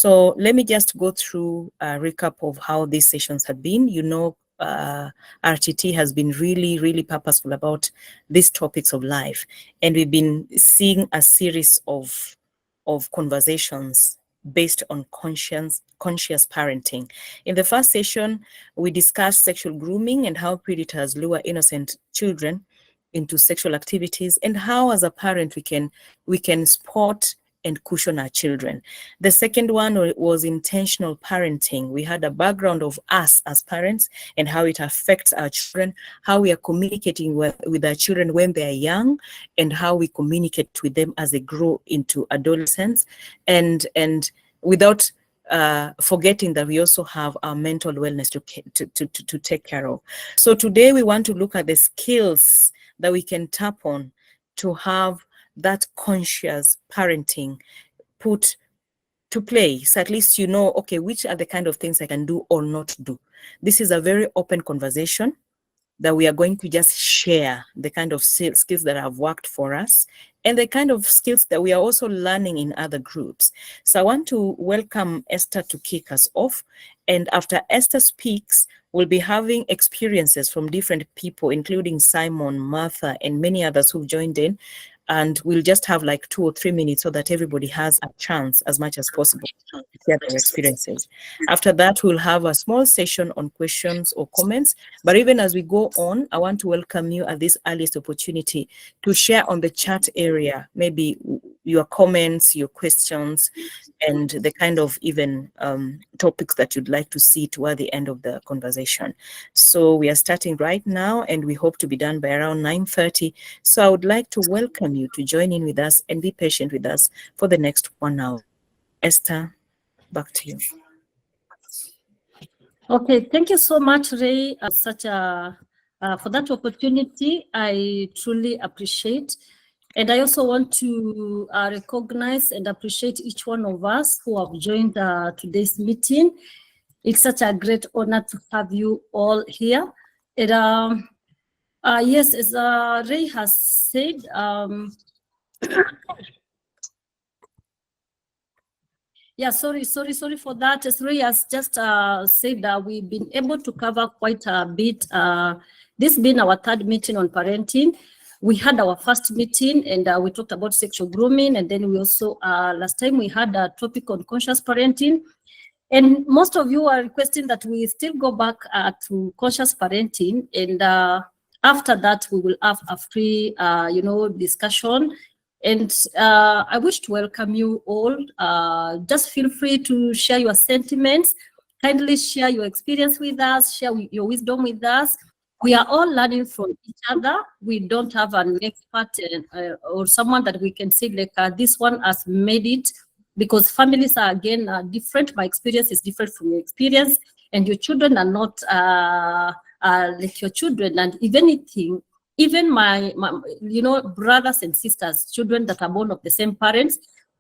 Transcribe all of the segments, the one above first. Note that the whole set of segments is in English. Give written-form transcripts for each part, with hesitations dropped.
So let me just go through a recap of how these sessions have been. You know, RTT has been really, really purposeful about these topics of life. And we've been seeing a series of conversations based on conscious parenting. In the first session, we discussed sexual grooming and how predators lure innocent children into sexual activities, and how as a parent we can spot and cushion our children. The second one was intentional parenting. We had a background of us as parents and how it affects our children, how we are communicating with our children when they are young, and how we communicate with them as they grow into adolescence, and without forgetting that we also have our mental wellness to take care of. So today we want to look at the skills that we can tap on to have that conscious parenting put to play. So at least you know, okay, which are the kind of things I can do or not do. This is a very open conversation that we are going to just share the kind of skills that have worked for us and the kind of skills that we are also learning in other groups. So I want to welcome Esther to kick us off. And after Esther speaks, we'll be having experiences from different people, including Simon, Martha, and many others who've joined in. And we'll just have like 2 or 3 minutes so that everybody has a chance as much as possible to share their experiences. After that, we'll have a small session on questions or comments. But even as we go on, I want to welcome you at this earliest opportunity to share on the chat area, maybe your comments, your questions, and the kind of even topics that you'd like to see toward the end of the conversation. So we are starting right now, and we hope to be done by around 9:30. So I would like to welcome you to join in with us and be patient with us for the next 1 hour. Esther, back to you. Okay, thank you so much, Ray, for that opportunity. I truly appreciate. And I also want to recognize and appreciate each one of us who have joined today's meeting. It's such a great honor to have you all here. Yes, as Ray has said, yeah, sorry for that. As Ray has just said that we've been able to cover quite a bit. This being our third meeting on parenting. We had our first meeting and we talked about sexual grooming, and then we also, last time we had a topic on conscious parenting. And most of you are requesting that we still go back to conscious parenting, and after that we will have a free, discussion. And I wish to welcome you all. Just feel free to share your sentiments. Kindly share your experience with us, share your wisdom with us. We are all learning from each other. We don't have an expert or someone that we can say like this one has made it, because families are again different. My experience is different from your experience, and your children are not like your children. And if anything, even my brothers and sisters, children that are born of the same parents,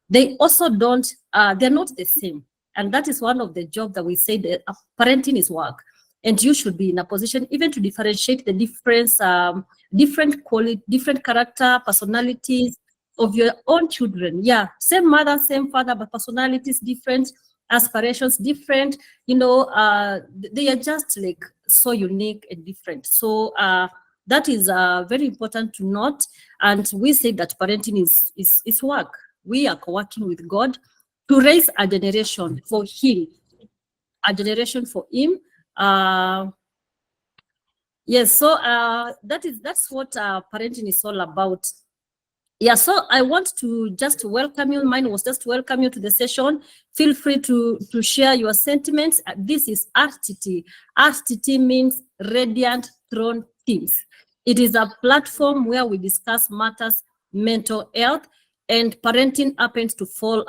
they also don't, they're not the same. And that is one of the jobs that we say that parenting is work. And you should be in a position even to differentiate the difference, different quality, different character, personalities of your own children. Yeah, same mother, same father, but personalities different, aspirations different. You know, they are just like so unique and different. So that is very important to note. And we say that parenting is work. We are working with God to raise a generation for Him, a generation for Him. Yes, so that's what parenting is all about. Yeah, so I want to just welcome you. Mine was just to welcome you to the session. Feel free to share your sentiments. This is RTT. RTT means Radiant Throne Teams. It is a platform where we discuss matters mental health, and parenting happens to fall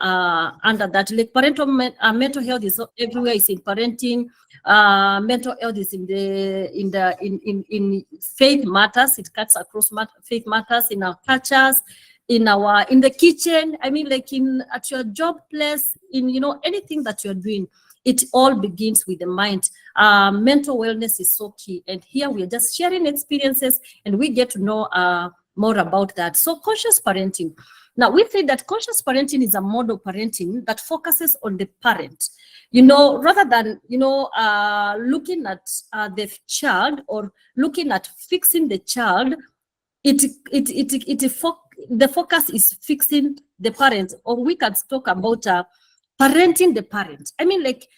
under that. Like mental health is everywhere. It's in parenting. Mental health is in faith matters. It cuts across faith matters in our cultures, in the kitchen. I mean, like at your job place, in anything that you're doing. It all begins with the mind. Mental wellness is so key. And here we are just sharing experiences, and we get to know more about that. So conscious parenting. Now, we say that conscious parenting is a model parenting that focuses on the parent, rather than, looking at the child or looking at fixing the child. The focus is fixing the parent, or we can talk about parenting the parent. I mean, like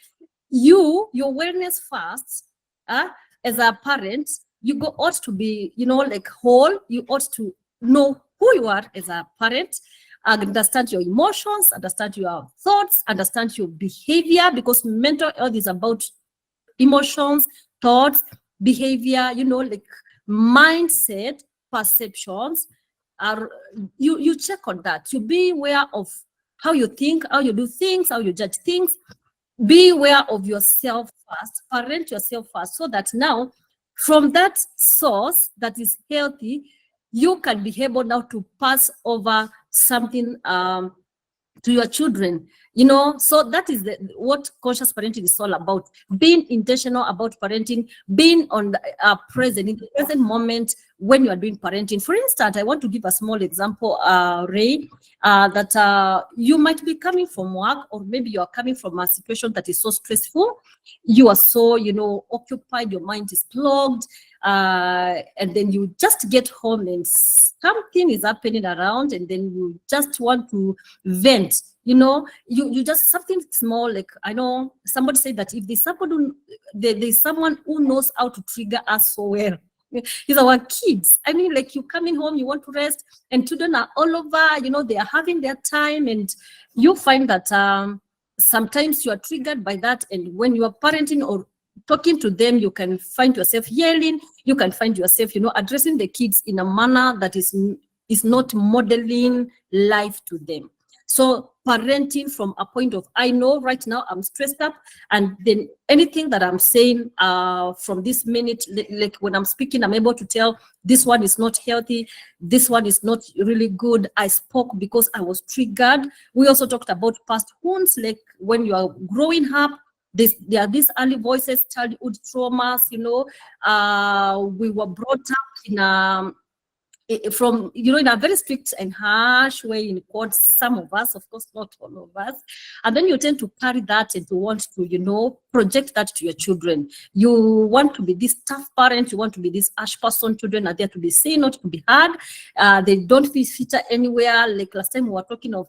your wellness first, as a parent, you ought to be, like whole. You ought to know who you are as a parent, understand your emotions, understand your thoughts, understand your behavior, because mental health is about emotions, thoughts, behavior, like mindset, perceptions. You check on that. You be aware of how you think, how you do things, how you judge things. Be aware of yourself first, parent yourself first, so that now from that source that is healthy, you can be able now to pass over something to your children, so that is what conscious parenting is all about. Being intentional about parenting, being on the present, in the present moment when you are doing parenting. For instance, I want to give a small example, Ray, that you might be coming from work, or maybe you are coming from a situation that is so stressful. You are so, occupied, your mind is clogged, and then you just get home and something is happening around, and then you just want to vent. You just something small, like, I know somebody said that if there's someone who knows how to trigger us so well, it's our kids. I mean, like, you coming home, you want to rest, and children are all over, they are having their time, and you find that sometimes you are triggered by that. And when you are parenting or talking to them, you can find yourself yelling, you can find yourself, addressing the kids in a manner that is not modeling life to them. So parenting from a point of, I know right now I'm stressed up, and then anything that I'm saying from this minute, like when I'm speaking, I'm able to tell this one is not healthy, this one is not really good. I spoke because I was triggered. We also talked about past wounds, like when you are growing up, there are these early voices, childhood traumas, we were brought up in from, in a very strict and harsh way, in quotes, some of us, of course, not all of us. And then you tend to carry that and to want to, project that to your children. You want to be this tough parent, you want to be this harsh person. Children are there to be seen, not to be heard. They don't feel feature anywhere. Like last time we were talking of,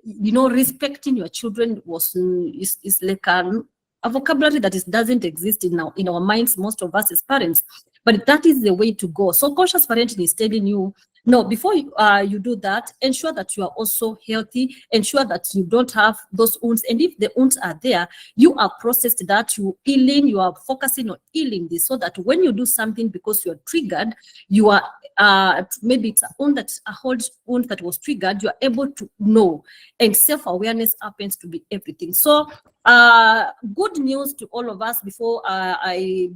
respecting your children is like a vocabulary that doesn't exist in our minds, most of us as parents. But that is the way to go. So conscious parenting is telling you, no, before you do that, ensure that you are also healthy, ensure that you don't have those wounds. And if the wounds are there, you are processed that, you are focusing on healing this, so that when you do something because you are triggered, you are, maybe it's a wound that was triggered, you are able to know. And self-awareness happens to be everything. So good news to all of us before I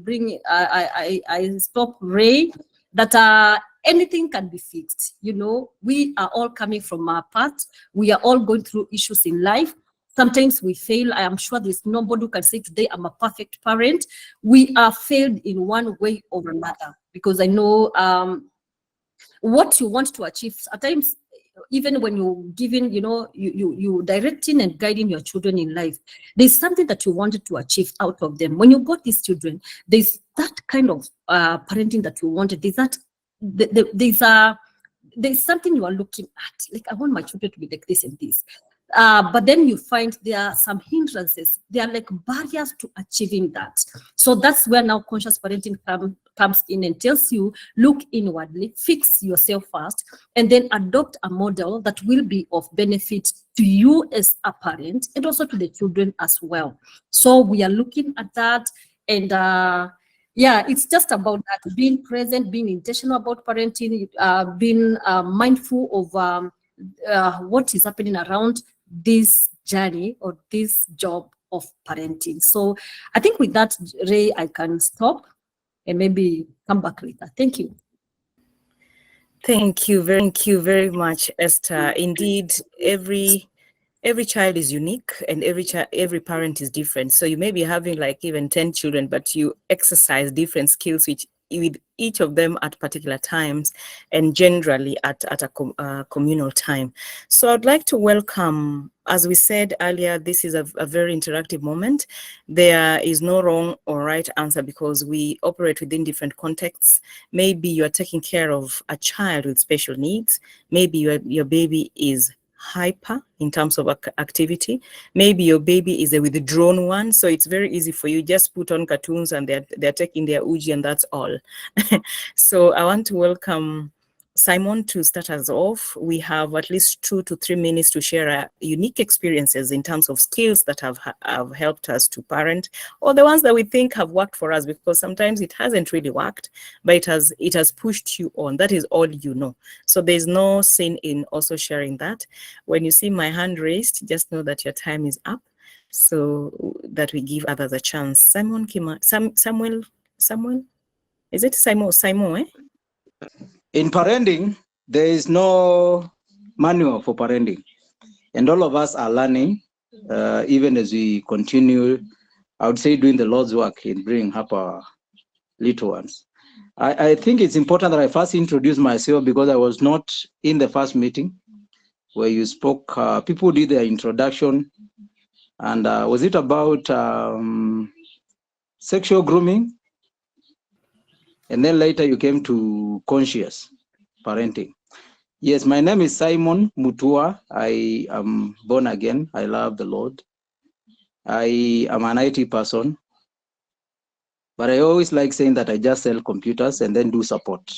stop Ray, that anything can be fixed. We are all coming from our past. We are all going through issues in life. Sometimes we fail. I am sure there's nobody who can say today I'm a perfect parent. We are failed in one way or another, because I know what you want to achieve. At times, even when you're giving, you directing and guiding your children in life, there's something that you wanted to achieve out of them. When you got these children, there's that kind of parenting that you wanted. There's something you are looking at, like, I want my children to be like this and this. But then you find there are some hindrances. They are like barriers to achieving that. So that's where now conscious parenting comes in and tells you, look inwardly, fix yourself first, and then adopt a model that will be of benefit to you as a parent and also to the children as well. So we are looking at that, and yeah, it's just about that, being present, being intentional about parenting, being mindful of what is happening around this journey or this job of parenting. So I think with that, Ray, I can stop and maybe come back later. Thank you. Thank you very much, Esther. Indeed, every child is unique, and every parent is different. So you may be having like even 10 children, but you exercise different skills with with each of them at particular times, and generally at a communal time. So I'd like to welcome, as we said earlier, this is a very interactive moment. There is no wrong or right answer because we operate within different contexts. Maybe you are taking care of a child with special needs. Maybe your baby is hyper in terms of activity. Maybe your baby is a withdrawn one, so it's very easy for you. Just put on cartoons and they're taking their uji and that's all. So I want to welcome Simon to start us off. We have at least 2 to 3 minutes to share unique experiences in terms of skills that have helped us to parent, or the ones that we think have worked for us, because sometimes it hasn't really worked, but it has pushed you on. That is all you know. So there's no sin in also sharing that. When you see my hand raised, just know that your time is up, so that we give others a chance. Samuel, is it Simon, eh? In parenting, there is no manual for parenting, and all of us are learning, even as we continue, I would say, doing the Lord's work in bringing up our little ones. I think it's important that I first introduce myself, because I was not in the first meeting where you spoke. People did their introduction, and was it about sexual grooming? And then later you came to conscious parenting. Yes, my name is Simon Mutua. I am born again. I love the Lord. I am an IT person, but I always like saying that I just sell computers and then do support.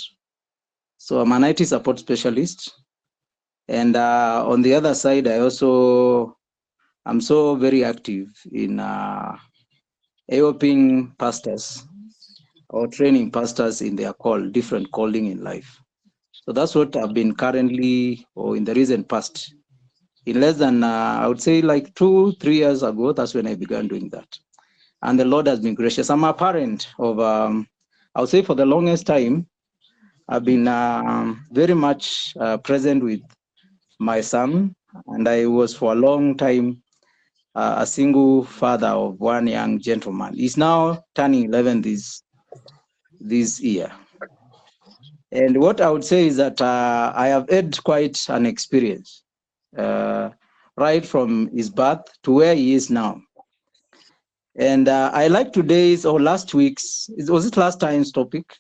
So I'm an IT support specialist. And on the other side, I'm so very active in helping pastors or training pastors in their different calling in life. So that's what I've been currently, or in the recent past. In less than, I would say like 2-3 years ago, that's when I began doing that. And the Lord has been gracious. I'm a parent of, I would say for the longest time, I've been very much present with my son. And I was for a long time a single father of one young gentleman. He's now turning 11 this year. And what I would say is that I have had quite an experience, right from his birth to where he is now. And I like today's or last week's, was it last time's topic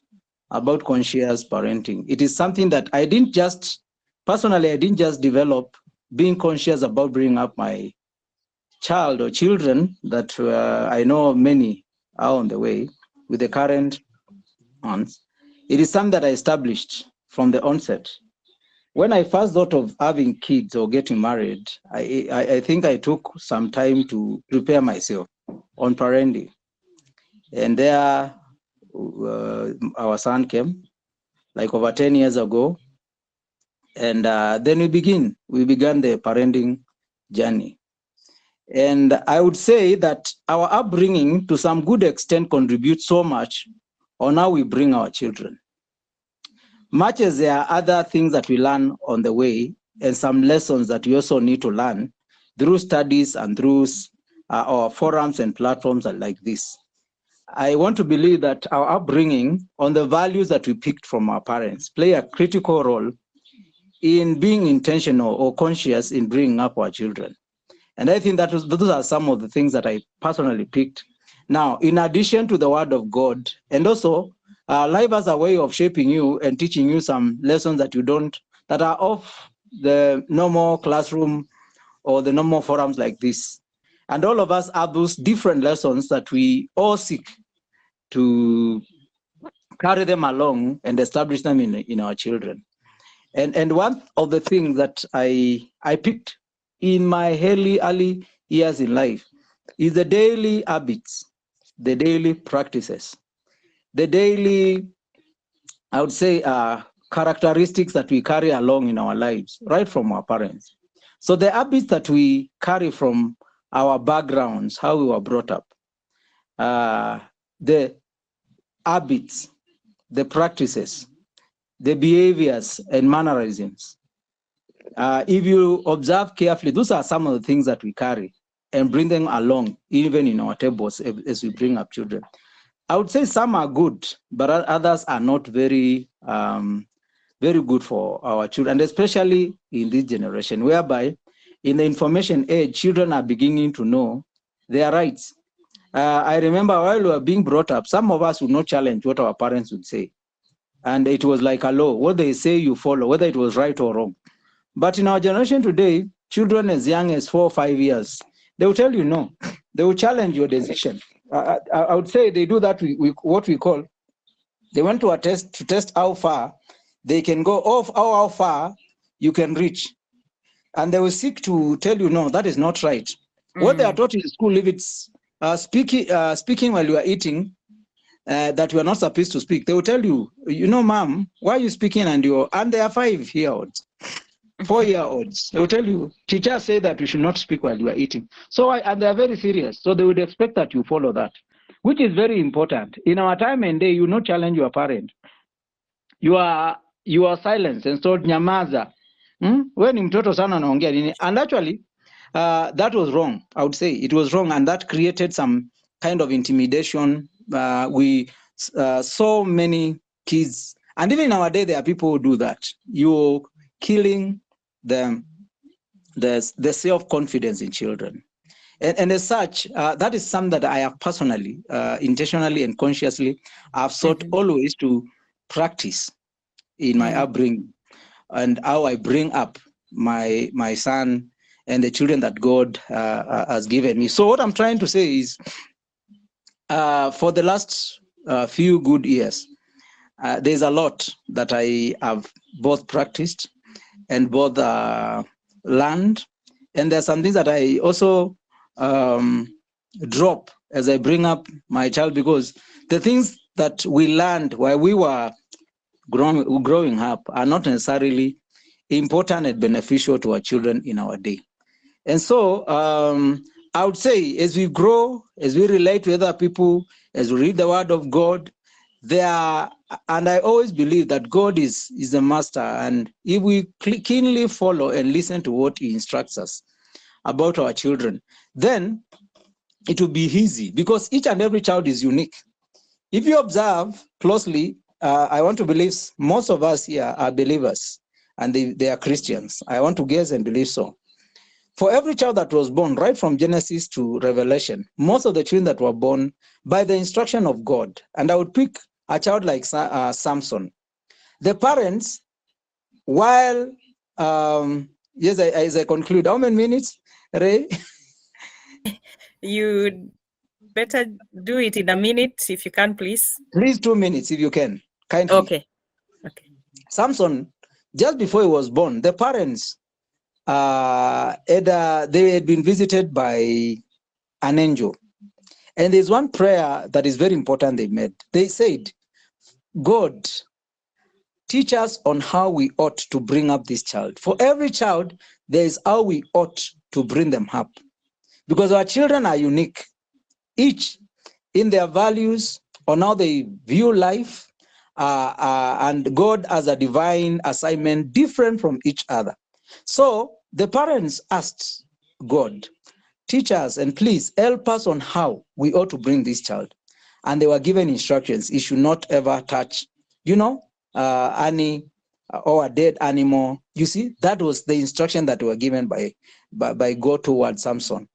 about conscious parenting. It is something that I didn't just develop being conscious about bringing up my child or children that I know many are on the way with the current ones. It is something that I established from the onset. When I first thought of having kids or getting married, I think I took some time to prepare myself on parenting. And there, our son came, like over 10 years ago. And then we began the parenting journey. And I would say that our upbringing, to some good extent, contributes so much on how we bring our children. Much as there are other things that we learn on the way, and some lessons that we also need to learn through studies and through our forums and platforms like this. I want to believe that our upbringing on the values that we picked from our parents play a critical role in being intentional or conscious in bringing up our children. And I think that those are some of the things that I personally picked. Now, in addition to the word of God, and also life has a way of shaping you and teaching you some lessons that are off the normal classroom or the normal forums like this. And all of us have those different lessons that we all seek to carry them along and establish them in our children. And one of the things that I picked in my early years in life is the daily habits, the daily practices, the daily, I would say, characteristics that we carry along in our lives, right from our parents. So the habits that we carry from our backgrounds, how we were brought up, the habits, the practices, the behaviors and mannerisms. If you observe carefully, those are some of the things that we carry and bring them along, even in our tables as we bring up children. I would say some are good, but others are not very very good for our children, and especially in this generation, whereby in the information age, children are beginning to know their rights. I remember while we were being brought up, some of us would not challenge what our parents would say. And it was like a law. What they say, you follow, whether it was right or wrong. But in our generation today, children as young as 4 or 5 years, they will tell you no. They will challenge your decision. I would say they do that with what we call, they want to test how far they can go, off how far you can reach. And they will seek to tell you, no, that is not right. What they are taught in school, if it's speaking while you are eating, that you are not supposed to speak, they will tell you, you know, mom, why are you speaking? And they are 5-year-olds, 4-year-olds. They will tell you, teacher say that you should not speak while you are eating. So, and they are very serious. So they would expect that you follow that, which is very important. In our time and day, you not challenge your parent. You are silenced and so nyamaza. When mtoto sana anaongea nini? And actually, that was wrong. I would say it was wrong, and that created some kind of intimidation. We saw many kids, and even nowadays there are people who do that. You're killing the self-confidence in children. And as such, that is something that I have personally, intentionally and consciously, I've sought always to practice in my upbringing, and how I bring up my son and the children that God has given me. So what I'm trying to say is, for the last few good years, there's a lot that I have both practiced and both learned, and there's some things that I also drop as I bring up my child, because the things that we learned while we were growing up are not necessarily important and beneficial to our children in our day. And so I would say, as we grow, as we relate to other people, as we read the word of God, and I always believe that God is the master, and if we keenly follow and listen to what he instructs us about our children, then it will be easy, because each and every child is unique. If you observe closely, I want to believe most of us here are believers, and they are Christians. I want to guess and believe so. For every child that was born, right from Genesis to Revelation, most of the children that were born by the instruction of God. And I would pick a child like Samson. The parents, while, yes, as I conclude, how many minutes, Ray? You better do it in a minute if you can, please. Please, 2 minutes if you can. Kindly. Okay. Samson, just before he was born, the parents, they had been visited by an angel. And there's one prayer that is very important they made. They said, God, teach us on how we ought to bring up this child. For every child, there is how we ought to bring them up. Because our children are unique, each in their values, on how they view life, and God has a divine assignment different from each other. So the parents asked God, teach us and please help us on how we ought to bring this child. And they were given instructions. He should not ever touch, any or a dead animal. You see, that was the instruction that were given by God towards Samson.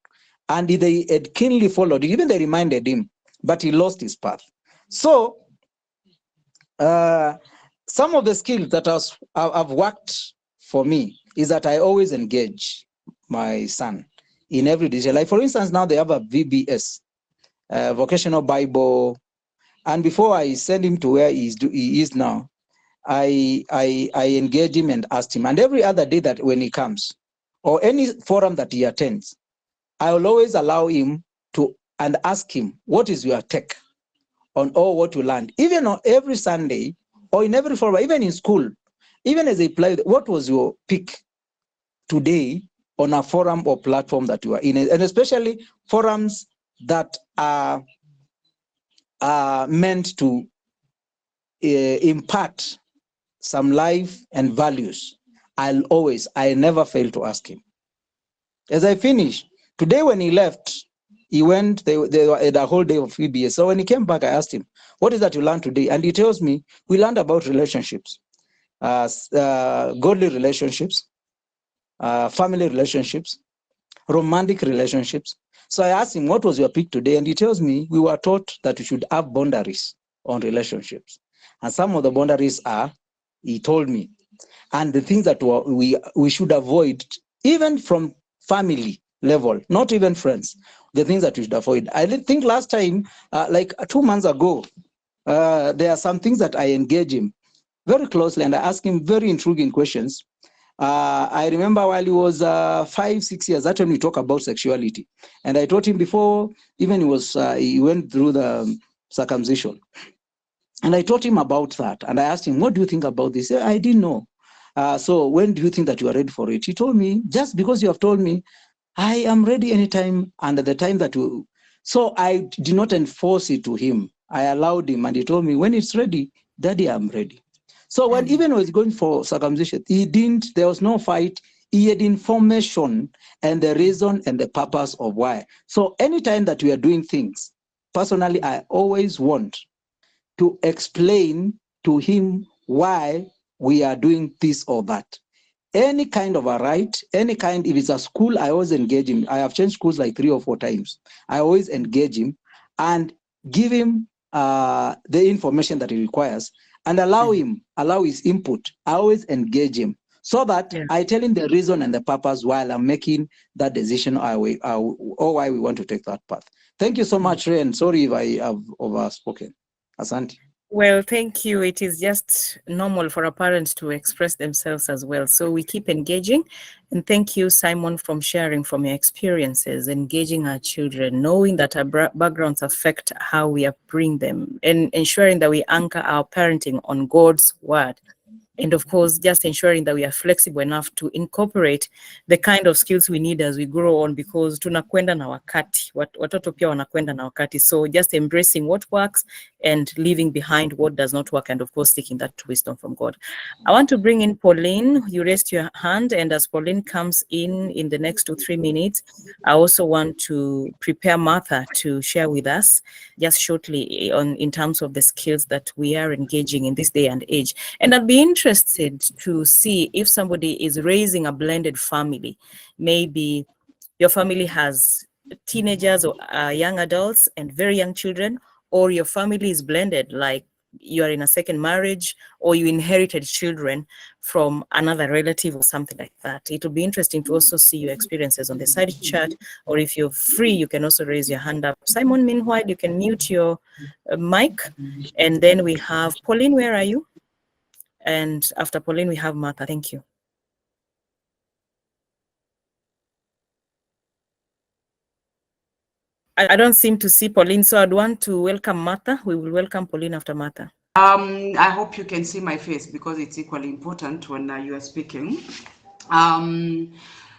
And they had keenly followed it. Even they reminded him, but he lost his path. So some of the skills that have worked for me is that I always engage my son in every decision. Like, for instance, now they have a VBS, Vocational Bible. And before I send him to where he is now, I engage him and ask him. And every other day that when he comes, or any forum that he attends, I will always allow him to and ask him, what is your take on all what you learned? Even on every Sunday, or in every forum, even in school, even as they play, what was your pick today on a forum or platform that you are in? And especially forums that are meant to impart some life and values. I never fail to ask him. As I finish, today when he left, He went, they were at a whole day of VBS. So when he came back, I asked him, what is that you learned today? And he tells me, we learned about relationships, godly relationships, family relationships, romantic relationships. So I asked him, what was your pick today? And he tells me, we were taught that we should have boundaries on relationships. And some of the boundaries are, he told me, and the things that we should avoid, even from family level, not even friends, the things that we should avoid. I think last time, like 2 months ago, there are some things that I engage him very closely, and I ask him very intriguing questions. I remember while he was 5-6 years, that's when we talk about sexuality. And I taught him before, even he went through the circumcision. And I taught him about that. And I asked him, what do you think about this? I didn't know. So when do you think that you are ready for it? He told me, just because you have told me, I am ready anytime and at the time that you. So I did not enforce it to him. I allowed him, and he told me, when it's ready, Daddy, I'm ready. So when even was going for circumcision, there was no fight. He had information and the reason and the purpose of why. So anytime that we are doing things, personally, I always want to explain to him why we are doing this or that. Any kind of a right, any kind, if it's a school, I always engage him. I have changed schools like 3 or 4 times. I always engage him and give him the information that he requires and allow his input. I always engage him so that I tell him the reason and the purpose while I'm making that decision or why we want to take that path. Thank you so much, Ray, and sorry if I have overspoken. Asante. Well, thank you. It is just normal for our parents to express themselves as well. So we keep engaging. And thank you, Simon, from sharing from your experiences, engaging our children, knowing that our backgrounds affect how we upbring them, and ensuring that we anchor our parenting on God's word. And of course, just ensuring that we are flexible enough to incorporate the kind of skills we need as we grow on, because tunakwenda na wakati, watoto pia wanakwenda na wakati. So just embracing what works and leaving behind what does not work, and of course, seeking that wisdom from God. I want to bring in Pauline. You raised your hand, and as Pauline comes in the next 2-3 minutes, I also want to prepare Martha to share with us just shortly in terms of the skills that we are engaging in this day and age. And I'd be interested to see if somebody is raising a blended family. Maybe your family has teenagers or young adults and very young children, or your family is blended, like you are in a second marriage, or you inherited children from another relative or something like that. It will be interesting to also see your experiences on the side chat, or if you're free, you can also raise your hand up. Simon, meanwhile, you can mute your mic. And then we have Pauline. Where are you? And after Pauline, we have Martha. Thank you. I don't seem to see Pauline, so I'd want to welcome Martha. We will welcome Pauline after Martha. I hope you can see my face because it's equally important when you are speaking.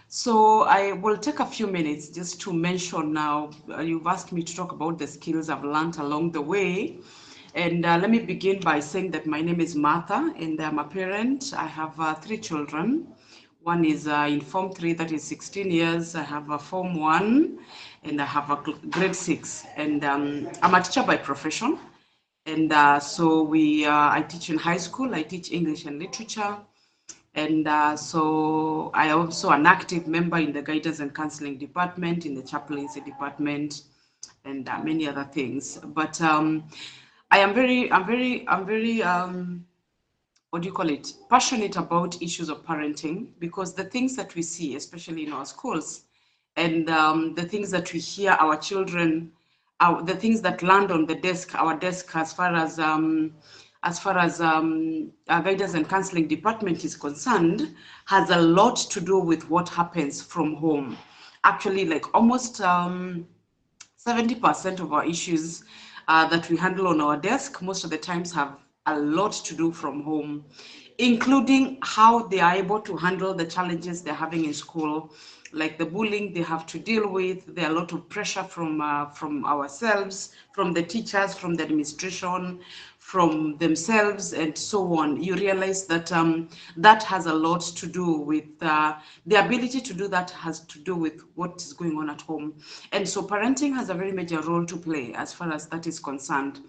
So I will take a few minutes just to mention now, you've asked me to talk about the skills I've learned along the way. And let me begin by saying that my name is Martha and I'm a parent. I have 3 children. One is in Form 3, that is 16 years. I have a Form 1 and I have a grade 6. And I'm a teacher by profession. And so I teach in high school. I teach English and literature. And so I also an active member in the guidance and counseling department, in the chaplaincy department, and many other things. But I'm very, what do you call it? Passionate about issues of parenting, because the things that we see, especially in our schools, and the things that we hear our children, the things that land on the desk, our desk, as far as our guidance and counseling department is concerned, has a lot to do with what happens from home. Actually, like almost 70% of our issues that we handle on our desk, most of the times have a lot to do from home, including how they are able to handle the challenges they're having in school, like the bullying they have to deal with. There are a lot of pressure from ourselves, from the teachers, from the administration, from themselves and so on, you realize that that has a lot to do with the ability to do that has to do with what is going on at home. And so parenting has a very major role to play as far as that is concerned.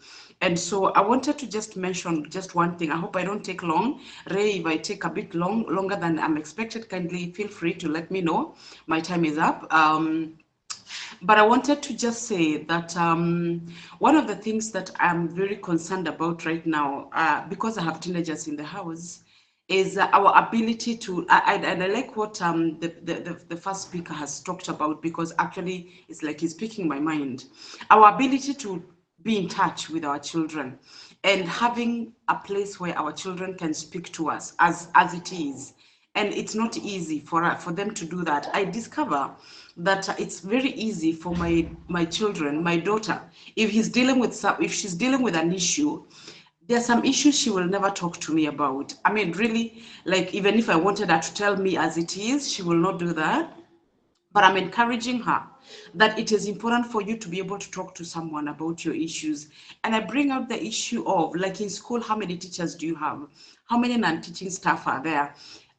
And so I wanted to just mention just one thing. I hope I don't take long. Ray, if I take a bit longer than I'm expected, kindly feel free to let me know. My time is up. But I wanted to just say that one of the things that I'm very concerned about right now, because I have teenagers in the house, is our ability to, and I like what the first speaker has talked about, because actually it's like he's speaking my mind. Our ability to be in touch with our children and having a place where our children can speak to us as it is. And it's not easy for them to do that. I discover that it's very easy for my children, my daughter, if she's dealing with an issue, there are some issues she will never talk to me about. I mean, really, like, even if I wanted her to tell me as it is, she will not do that. But I'm encouraging her that it is important for you to be able to talk to someone about your issues. And I bring up the issue of, like, in school, how many teachers do you have? How many non-teaching staff are there?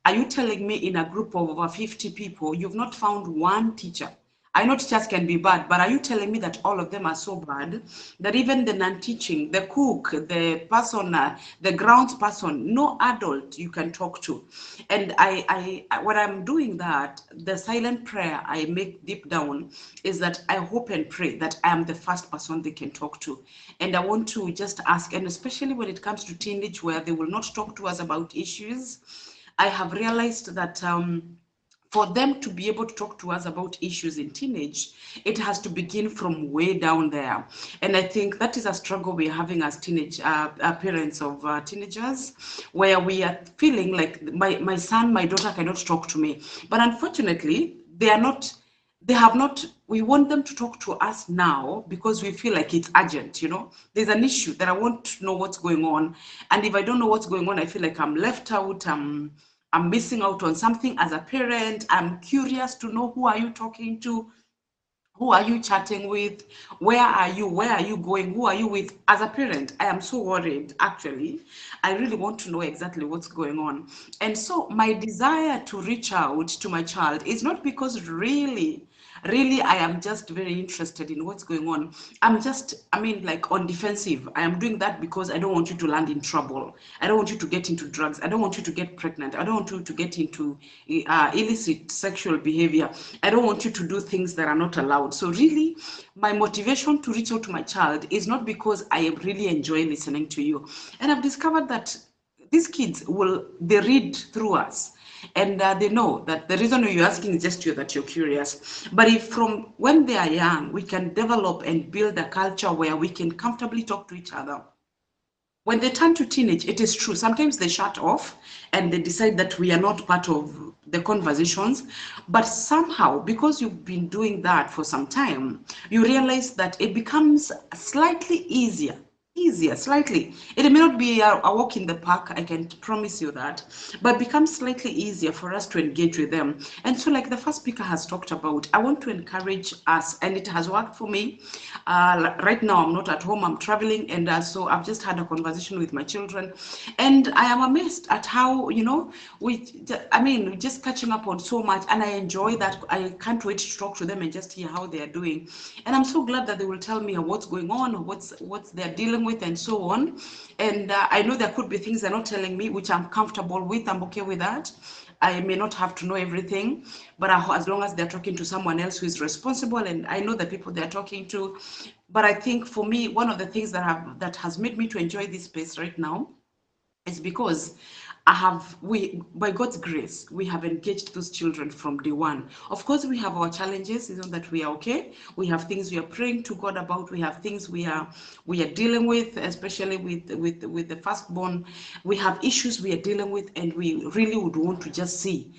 Are you telling me in a group of over 50 people, you've not found one teacher? I know teachers can be bad, but are you telling me that all of them are so bad that even the non-teaching, the cook, the person, the grounds person, no adult you can talk to? And when I'm doing that, the silent prayer I make deep down is that I hope and pray that I am the first person they can talk to. And I want to just ask, and especially when it comes to teenage, where they will not talk to us about issues, I have realized that for them to be able to talk to us about issues in teenage, it has to begin from way down there. And I think that is a struggle we're having as teenage parents of teenagers, where we are feeling like my son, my daughter cannot talk to me. But unfortunately, they have not, we want them to talk to us now because we feel like it's urgent, There's an issue that I want to know what's going on. And if I don't know what's going on, I feel like I'm left out, I'm missing out on something as a parent. I'm curious to know, who are you talking to? Who are you chatting with? Where are you? Where are you going? Who are you with? As a parent, I am so worried, actually. I really want to know exactly what's going on. And so my desire to reach out to my child is not because really I am just very interested in what's going on. Like, on defensive. I am doing that because I don't want you to land in trouble. I don't want you to get into drugs. I don't want you to get pregnant. I don't want you to get into illicit sexual behavior. I don't want you to do things that are not allowed. So really, my motivation to reach out to my child is not because I really enjoy listening to you. And I've discovered that these kids they read through us. And they know that the reason you're asking is just that you're curious. But if from when they are young, we can develop and build a culture where we can comfortably talk to each other. When they turn to teenage, it is true. Sometimes they shut off and they decide that we are not part of the conversations. But somehow, because you've been doing that for some time, you realize that it becomes slightly easier, slightly. It may not be a walk in the park, I can promise you that, but it becomes slightly easier for us to engage with them. And so, like the first speaker has talked about, I want to encourage us, and it has worked for me. Right now, I'm not at home, I'm traveling, and so I've just had a conversation with my children, and I am amazed at how, just catching up on so much, and I enjoy that. I can't wait to talk to them and just hear how they are doing. And I'm so glad that they will tell me what's going on, or what's they're dealing with, and so on. And I know there could be things they're not telling me, which I'm comfortable with. I'm okay with that. I may not have to know everything, but as long as they're talking to someone else who is responsible, and I know the people they're talking to. But I think for me, one of the things that has made me to enjoy this space right now is because by God's grace, we have engaged those children from day one. Of course, we have our challenges, that we are okay. We have things we are praying to God about. We have things we are dealing with, especially with the firstborn. We have issues we are dealing with, and we really would want to just see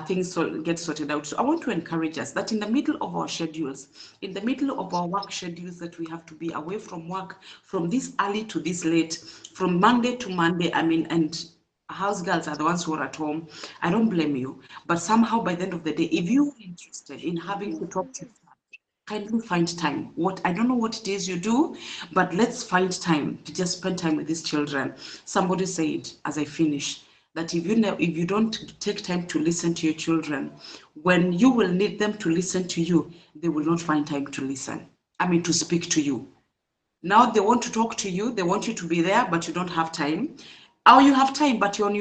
things get sorted out. So I want to encourage us that in the middle of our schedules, in the middle of our work schedules, that we have to be away from work from this early to this late, from Monday to Monday. And house girls are the ones who are at home. I don't blame you, but somehow by the end of the day, if you're interested in having to talk to kindly find time. I don't know what it is you do, but let's find time to just spend time with these children. Somebody said, as I finish, that if you don't take time to listen to your children, when you will need them to listen to you, they will not find time to listen. I mean, to speak to you. Now they want to talk to you, they want you to be there, but you don't have time. Or you have time, but you're on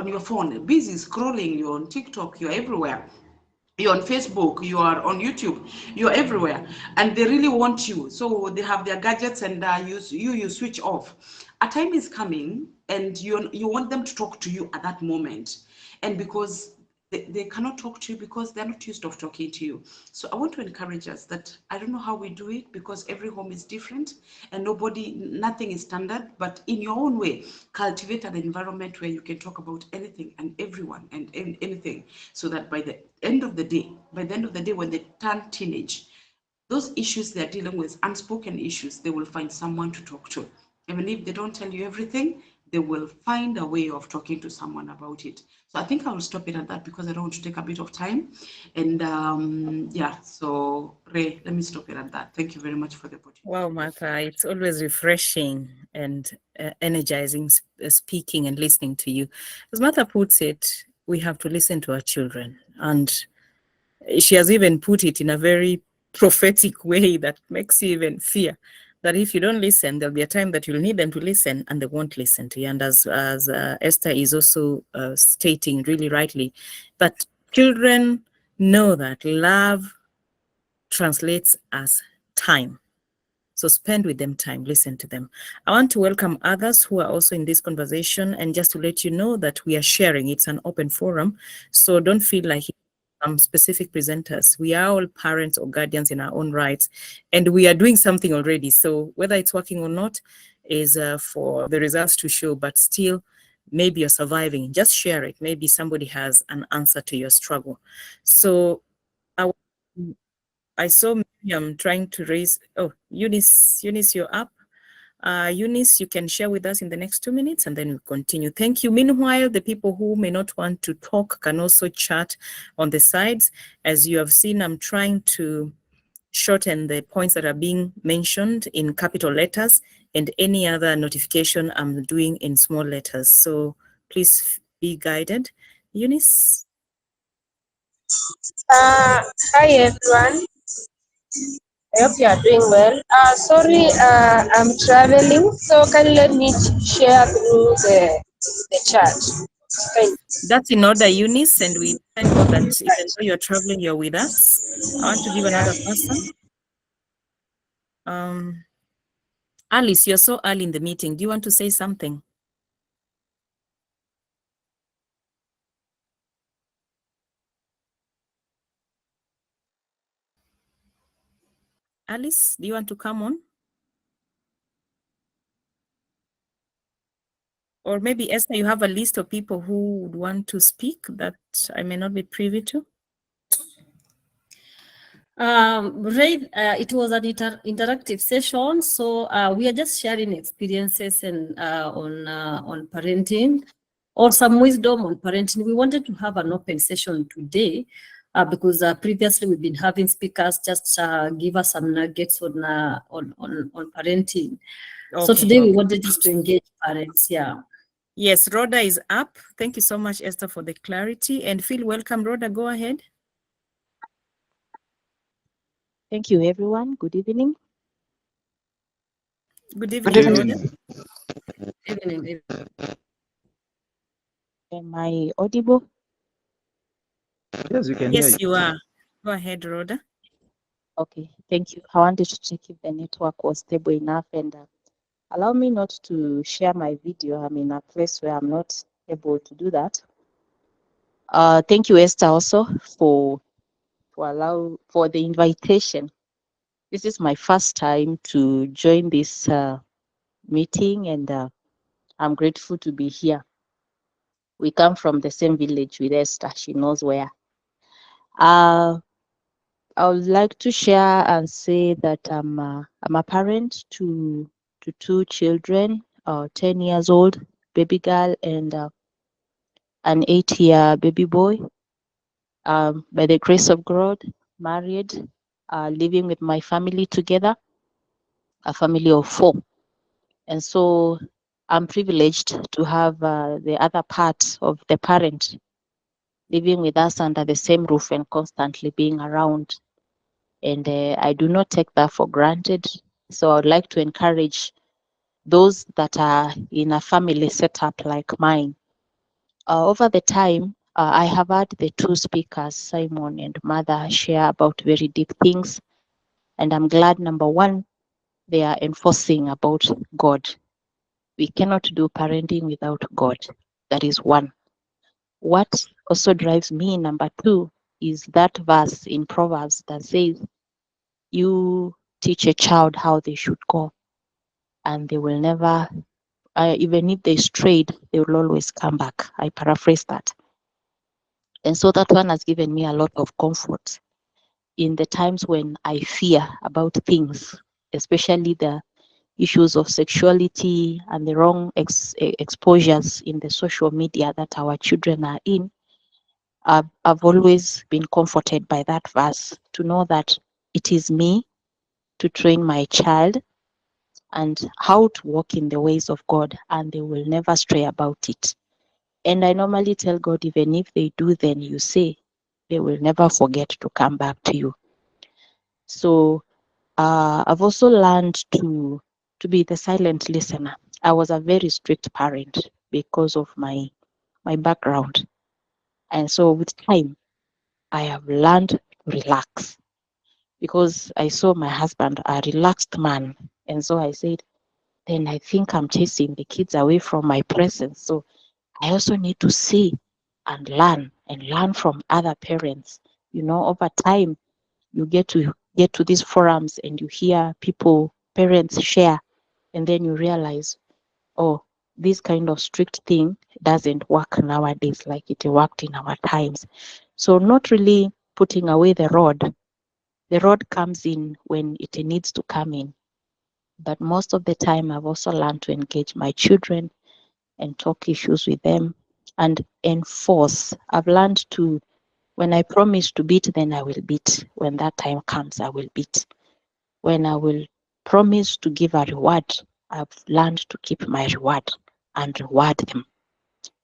your phone, busy scrolling, you're on TikTok, you're everywhere. You're on Facebook, you are on YouTube, you're everywhere, and they really want you. So they have their gadgets, and you switch off. A time is coming, and you want them to talk to you at that moment, and because they cannot talk to you because they're not used of talking to you. So I want to encourage us that I don't know how we do it because every home is different and nothing is standard, but in your own way, cultivate an environment where you can talk about anything and everyone and anything, so that by the end of the day, when they turn teenage, those issues they're dealing with, unspoken issues, they will find someone to talk to. Even if they don't tell you everything, they will find a way of talking to someone about it. So I think I will stop it at that because I don't want to take a bit of time. And yeah, so Ray, let me stop it at that. Thank you very much for the opportunity. Wow, Martha, it's always refreshing and energizing speaking and listening to you. As Martha puts it, we have to listen to our children. And she has even put it in a very prophetic way that makes you even fear that if you don't listen, there'll be a time that you'll need them to listen and they won't listen to you. And as Esther is also stating really rightly, that children know that love translates as time. So spend with them time, listen to them. I want to welcome others who are also in this conversation, and just to let you know that we are sharing. It's an open forum, so don't feel like specific presenters. We are all parents or guardians in our own rights, and we are doing something already. So whether it's working or not is for the results to show, but still, maybe you're surviving. Just share it. Maybe somebody has an answer to your struggle. So I saw Miriam trying to raise, oh, Eunice, you're up. Eunice, you can share with us in the next 2 minutes and then we'll continue. Thank you. Meanwhile, the people who may not want to talk can also chat on the sides. As you have seen, I'm trying to shorten the points that are being mentioned in capital letters, and any other notification I'm doing in small letters. So please be guided. Eunice? Hi everyone. I hope you are doing well. Sorry, I'm traveling, so can you let me share through the chat? Thank you. That's in order, Eunice, and we thank God that even though you're traveling, you're with us. I want to give another person. Alice, you're so early in the meeting. Do you want to say something? Alice, do you want to come on? Or maybe, Esther, you have a list of people who would want to speak that I may not be privy to? Ray, it was an interactive session, so we are just sharing experiences and on parenting, or some wisdom on parenting. We wanted to have an open session today because previously we've been having speakers just give us some nuggets on parenting. Okay. So today we wanted just to engage parents. Yeah. Yes, Rhoda is up. Thank you so much, Esther, for the clarity. And feel welcome, Rhoda. Go ahead. Thank you, everyone. Good evening. Good evening, Rhoda. Good evening. Am I audible? Yes, you can. Yes, you are. Go ahead, Rhoda. Okay, thank you. I wanted to check if the network was stable enough, and allow me not to share my video. I'm in a place where I'm not able to do that. Thank you, Esther, also for the invitation. This is my first time to join this meeting, and I'm grateful to be here. We come from the same village with Esther. She knows where. I would like to share and say that I'm a parent to two children, 10 years old baby girl and an 8-year baby boy. By the grace of God, married. living with my family together, a family of 4. And so I'm privileged to have the other part of the parent living with us under the same roof and constantly being around. And I do not take that for granted. So I would like to encourage those that are in a family setup like mine. Over the time, I have had the 2 speakers, Simon and Mother, share about very deep things. And I'm glad, number one, they are enforcing about God. We cannot do parenting without God. That is one. What also drives me, number 2, is that verse in Proverbs that says, you teach a child how they should go, and they will never, even if they strayed, they will always come back. I paraphrase that. And so that one has given me a lot of comfort in the times when I fear about things, especially the issues of sexuality and the wrong exposures in the social media that our children are in. I've always been comforted by that verse to know that it is me to train my child and how to walk in the ways of God, and they will never stray about it. And I normally tell God, even if they do, then you say, they will never forget to come back to you. So I've also learned to be the silent listener. I was a very strict parent because of my background. And so with time, I have learned to relax because I saw my husband, a relaxed man. And so I said, then I think I'm chasing the kids away from my presence. So I also need to see and learn from other parents. You know, over time, you get to these forums and you hear people, parents share, and then you realize, oh, this kind of strict thing doesn't work nowadays like it worked in our times. So not really putting away the rod. The rod comes in when it needs to come in. But most of the time, I've also learned to engage my children and talk issues with them and enforce. I've learned to, when I promise to beat, then I will beat. When that time comes, I will beat. When I will promise to give a reward, I've learned to keep my reward and reward them.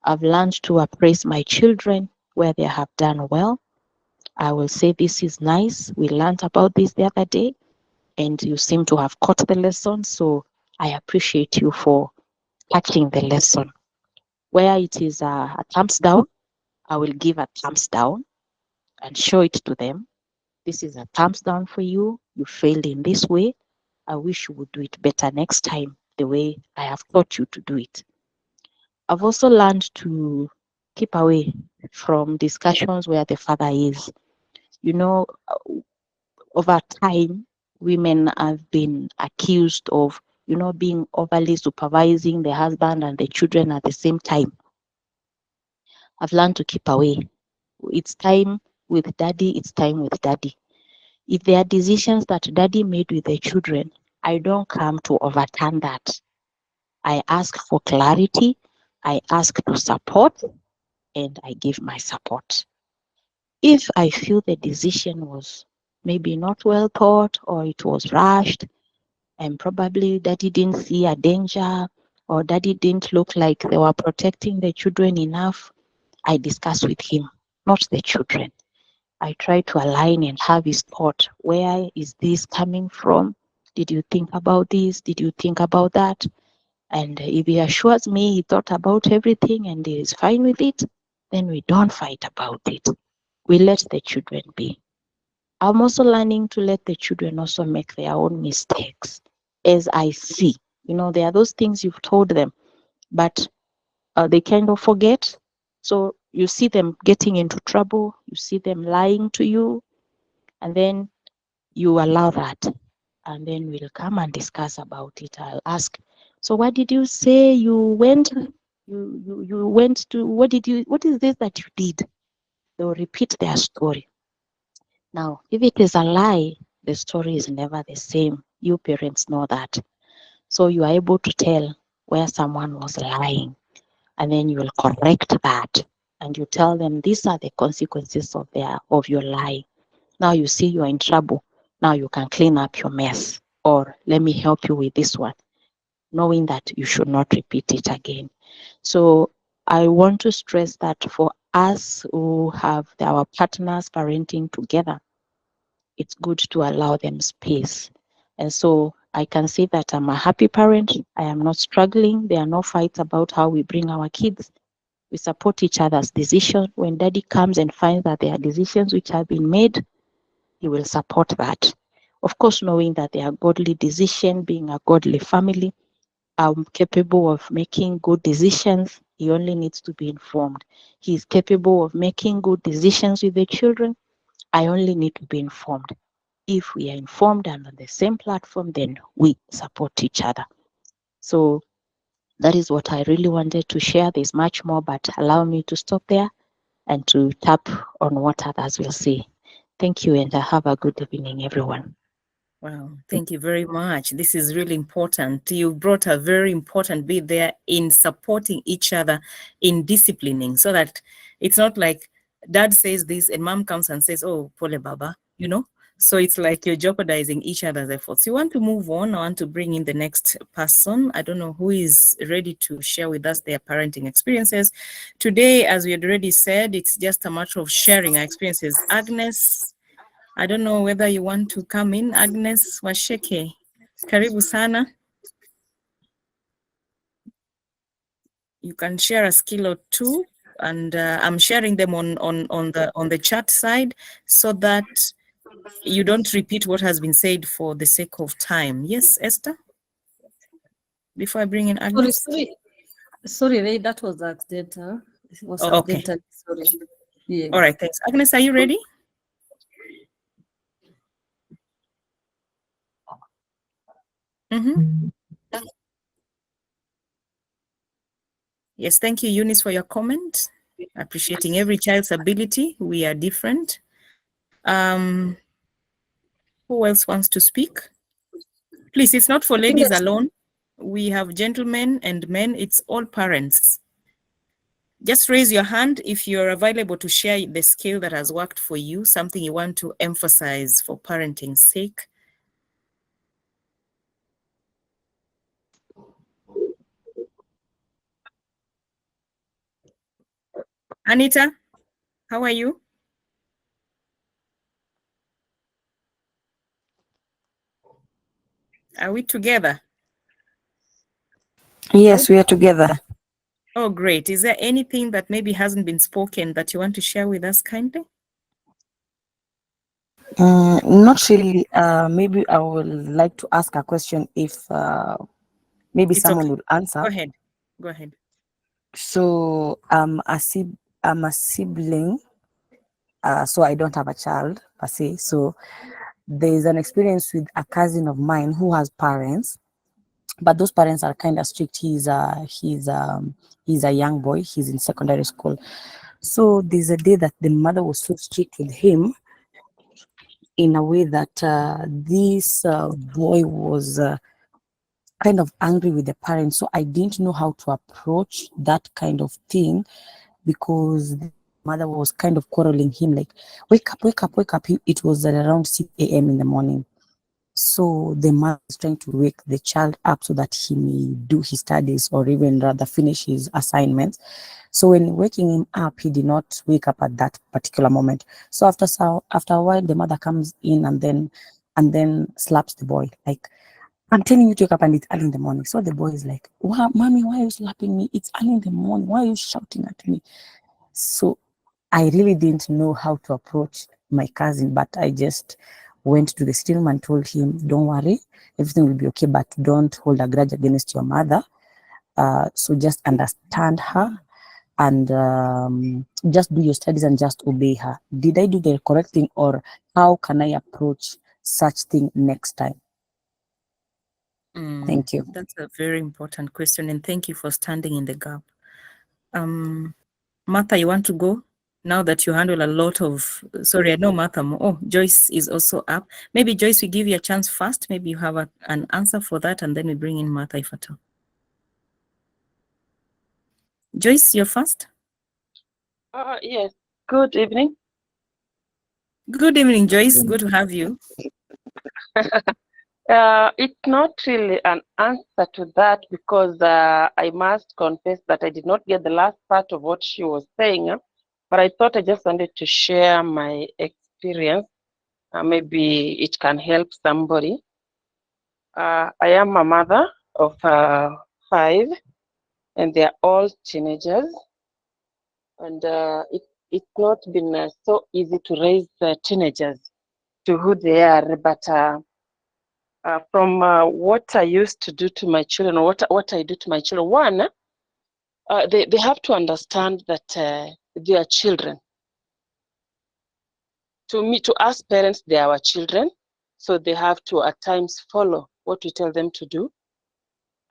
I've learned to appraise my children where they have done well. I will say, this is nice. We learned about this the other day, and you seem to have caught the lesson. So I appreciate you for catching the lesson. Where it is a thumbs down, I will give a thumbs down and show it to them. This is a thumbs down for you. You failed in this way. I wish you would do it better next time, the way I have taught you to do it. I've also learned to keep away from discussions where the father is. You know, over time, women have been accused of, you know, being overly supervising the husband and the children at the same time. I've learned to keep away. It's time with daddy, it's time with daddy. If there are decisions that daddy made with the children, I don't come to overturn that. I ask for clarity, I ask to support, and I give my support. If I feel the decision was maybe not well thought or it was rushed, and probably daddy didn't see a danger or daddy didn't look like they were protecting the children enough, I discuss with him, not the children. I try to align and have his thought. Where is this coming from? Did you think about this? Did you think about that? And if he assures me he thought about everything and he is fine with it, then we don't fight about it. We let the children be. I'm also learning to let the children also make their own mistakes as I see. You know, there are those things you've told them, but they kind of forget. So you see them getting into trouble, you see them lying to you, and then you allow that. And then we'll come and discuss about it. I'll ask, so what did you say you went? You went to, what is this that you did? They'll repeat their story. Now, if it is a lie, the story is never the same. You parents know that. So you are able to tell where someone was lying, and then you will correct that. And you tell them these are the consequences of your lie. Now you see you are in trouble. Now you can clean up your mess, or let me help you with this one, knowing that you should not repeat it again. So I want to stress that for us who have our partners parenting together, it's good to allow them space. And so I can say that I'm a happy parent. I am not struggling. There are no fights about how we bring our kids. We support each other's decisions. When daddy comes and finds that there are decisions which have been made, he will support that. Of course, knowing that they are godly decisions, being a godly family, I'm capable of making good decisions. He only needs to be informed. He is capable of making good decisions with the children. I only need to be informed. If we are informed and on the same platform, then we support each other. So that is what I really wanted to share. There's much more, but allow me to stop there and to tap on what others will say. Thank you, and have a good evening, everyone. Wow, thank you very much. This is really important. You brought a very important bit there in supporting each other in disciplining, so that it's not like dad says this and mom comes and says, oh, pole baba, you know? So it's like you're jeopardizing each other's efforts. You want to move on? I want to bring in the next person. I don't know who is ready to share with us their parenting experiences. Today, as we had already said, it's just a matter of sharing our experiences. Agnes, I don't know whether you want to come in. Agnes Washeke, karibu sana. You can share a skill or two, and I'm sharing them on the chat side so that you don't repeat what has been said for the sake of time. Yes, Esther? Before I bring in Agnes? Sorry, Ray, that was accidental. It was Oh, okay. accidental. Sorry. Yeah. All right, thanks. Agnes, are you ready? Mm-hmm. Yes, thank you, Eunice, for your comment. Appreciating every child's ability. We are different. Who else wants to speak? Please, it's not for ladies alone. We have gentlemen and men. It's all parents. Just raise your hand if you're available to share the skill that has worked for you, something you want to emphasize for parenting's sake. Anita, how are you? Are we together? Yes, we are together. Oh, great. Is there anything that maybe hasn't been spoken that you want to share with us kindly? Not really. Maybe I would like to ask a question if maybe It's someone okay. will answer. Go ahead. Go ahead. So I'm a sibling, so I don't have a child per se. So there's an experience with a cousin of mine who has parents, but those parents are kind of strict. He's a young boy. He's in secondary school. So there's a day that the mother was so strict with him in a way that this boy was kind of angry with the parents. So I didn't know how to approach that kind of thing because the mother was kind of quarreling him, like, wake up, wake up, wake up. It was at around 6 a.m. in the morning. So the mother was trying to wake the child up so that he may do his studies or even rather finish his assignments. So when waking him up, he did not wake up at that particular moment. So after a while, the mother comes in and then slaps the boy. Like, I'm telling you to wake up and it's early in the morning. So the boy is like, wow, mommy, why are you slapping me? It's early in the morning. Why are you shouting at me? So I really didn't know how to approach my cousin, but I just went to the stillman, told him, don't worry, everything will be okay, but don't hold a grudge against your mother. So just understand her and just do your studies and just obey her. Did I do the correct thing, or how can I approach such thing next time? Thank you. That's a very important question, and thank you for standing in the gap. Martha, you want to go? Now that you handle a lot of, sorry, I know Martha. Oh, Joyce is also up. Maybe Joyce, we give you a chance first. Maybe you have an answer for that, and then we bring in Martha if at all. Joyce, you're first. Yes. Good evening. Good evening, Joyce. Good to have you. It's not really an answer to that because I must confess that I did not get the last part of what she was saying, but I thought I just wanted to share my experience. Maybe it can help somebody. I am a mother of 5, and they are all teenagers. And it's not been so easy to raise teenagers to who they are. But from what I used to do to my children, or what I do to my children, one, they have to understand that they are children. To us parents, they are our children. So they have to at times follow what we tell them to do,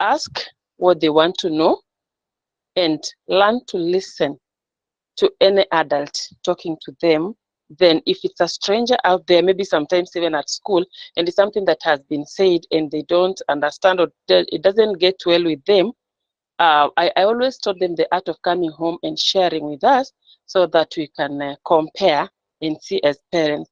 ask what they want to know, and learn to listen to any adult talking to them. Then if it's a stranger out there, maybe sometimes even at school, and it's something that has been said and they don't understand, or it doesn't get well with them, I always taught them the art of coming home and sharing with us so that we can compare and see as parents,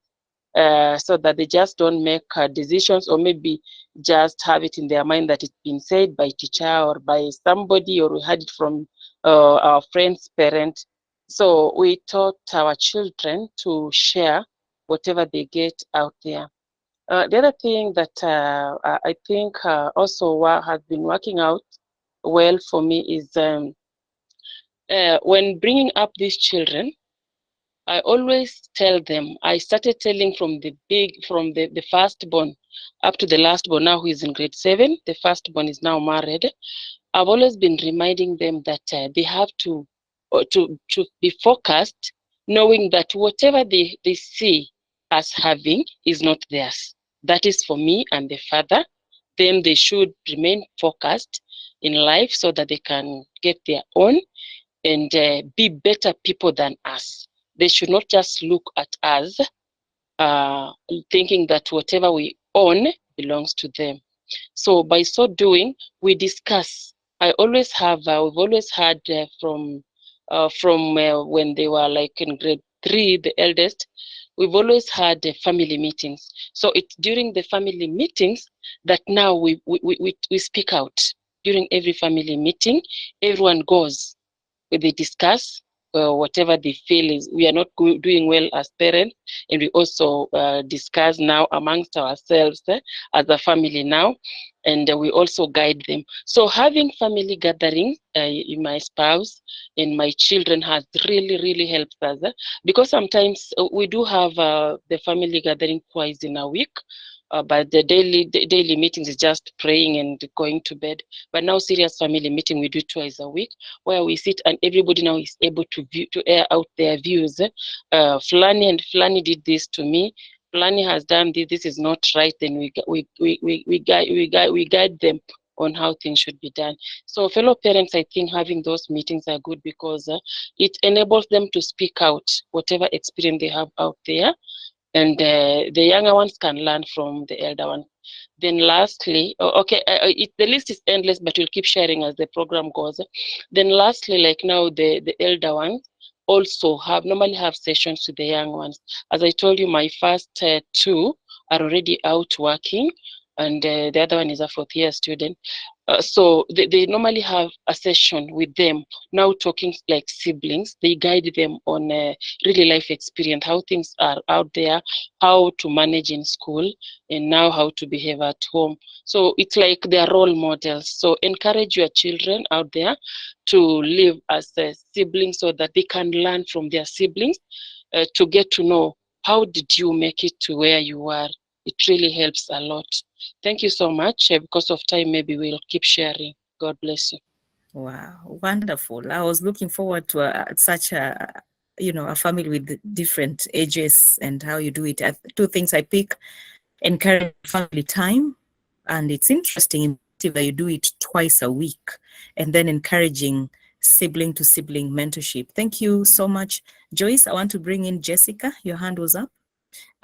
so that they just don't make decisions, or maybe just have it in their mind that it's been said by teacher or by somebody, or we heard it from our friend's parent. So we taught our children to share whatever they get out there. The other thing that I think also has been working out well for me is when bringing up these children, I always tell them, I started telling from the firstborn up to the lastborn now, who is in grade 7. The firstborn is now married. I've always been reminding them that they have to be focused, knowing that whatever they see us having is not theirs. That is for me and the father. Then they should remain focused in life so that they can get their own and be better people than us. They should not just look at us thinking that whatever we own belongs to them. So by so doing, we discuss. We've always had from when they were like in grade 3, the eldest, we've always had family meetings. So it's during the family meetings that now we speak out. During every family meeting, everyone goes, they discuss whatever they feel is we are not doing well as parents, and we also discuss now amongst ourselves as a family now, and we also guide them. So having family gatherings, my spouse and my children has really helped us, because sometimes we do have the family gathering twice in a week. But the daily meetings is just praying and going to bed. But now serious family meeting we do twice a week, where we sit and everybody now is able to air out their views. Fulani and Fulani did this to me. Fulani has done this. This is not right. Then we guide them on how things should be done. So fellow parents, I think having those meetings are good because it enables them to speak out whatever experience they have out there. And the younger ones can learn from the elder one. Then lastly, the list is endless, but we'll keep sharing as the program goes. Then lastly, like now the elder ones also normally have sessions with the young ones. As I told you, my first 2 are already out working, and the other one is a 4th year student. So they normally have a session with them, now talking like siblings. They guide them on really life experience, how things are out there, how to manage in school, and now how to behave at home. So it's like they're role models. So encourage your children out there to live as siblings so that they can learn from their siblings, to get to know how did you make it to where you are. It really helps a lot. Thank you so much. Because of time, maybe we'll keep sharing. God bless you. Wow, wonderful. I was looking forward to such a family with different ages and how you do it. 2 things I pick: encourage family time, and it's interesting that you do it twice a week, and then encouraging sibling to sibling mentorship. Thank you so much, Joyce. I want to bring in Jessica. Your hand was up.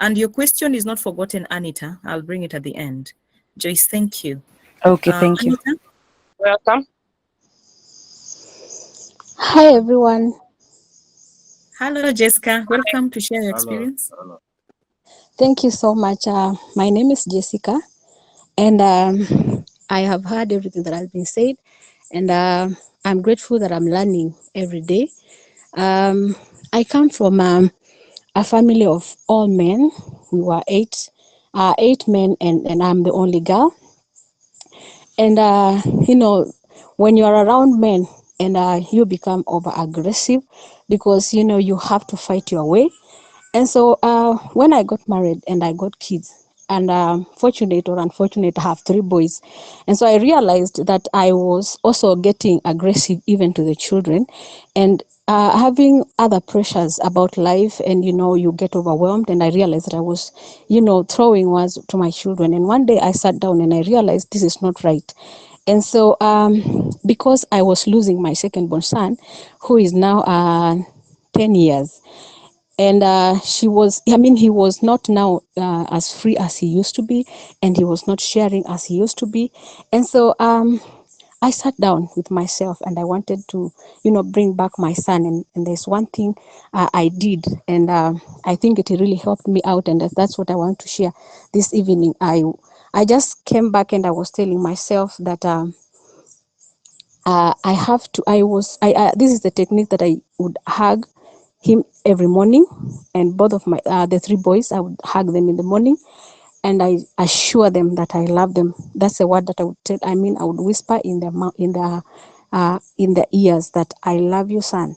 And your question is not forgotten, Anita. I'll bring it at the end. Joyce, thank you. Okay, thank you. Anita? Welcome. Hi, everyone. Hello, Jessica. Welcome to share your experience. Thank you so much. My name is Jessica, and I have heard everything that has been said, and I'm grateful that I'm learning every day. I come from a family of all men. We were eight men, and I'm the only girl. And when you are around men and you become over aggressive because you have to fight your way. And so when I got married and I got kids, and fortunate or unfortunate, I have 3 boys. And so I realized that I was also getting aggressive even to the children, and having other pressures about life, and you get overwhelmed. And I realized that I was throwing words to my children. And one day I sat down and I realized this is not right. And so because I was losing my second born son, who is now 10 years, and he was not now as free as he used to be, and he was not sharing as he used to be. And so I sat down with myself and I wanted to bring back my son. And there's one thing I did, and I think it really helped me out, and that's what I want to share this evening. I just came back and I was telling myself that I have to this is the technique that I would hug him every morning. And both of my the 3 boys, I would hug them in the morning, and I assure them that I love them. That's the word that I would tell. I would whisper in their ears that I love you, son.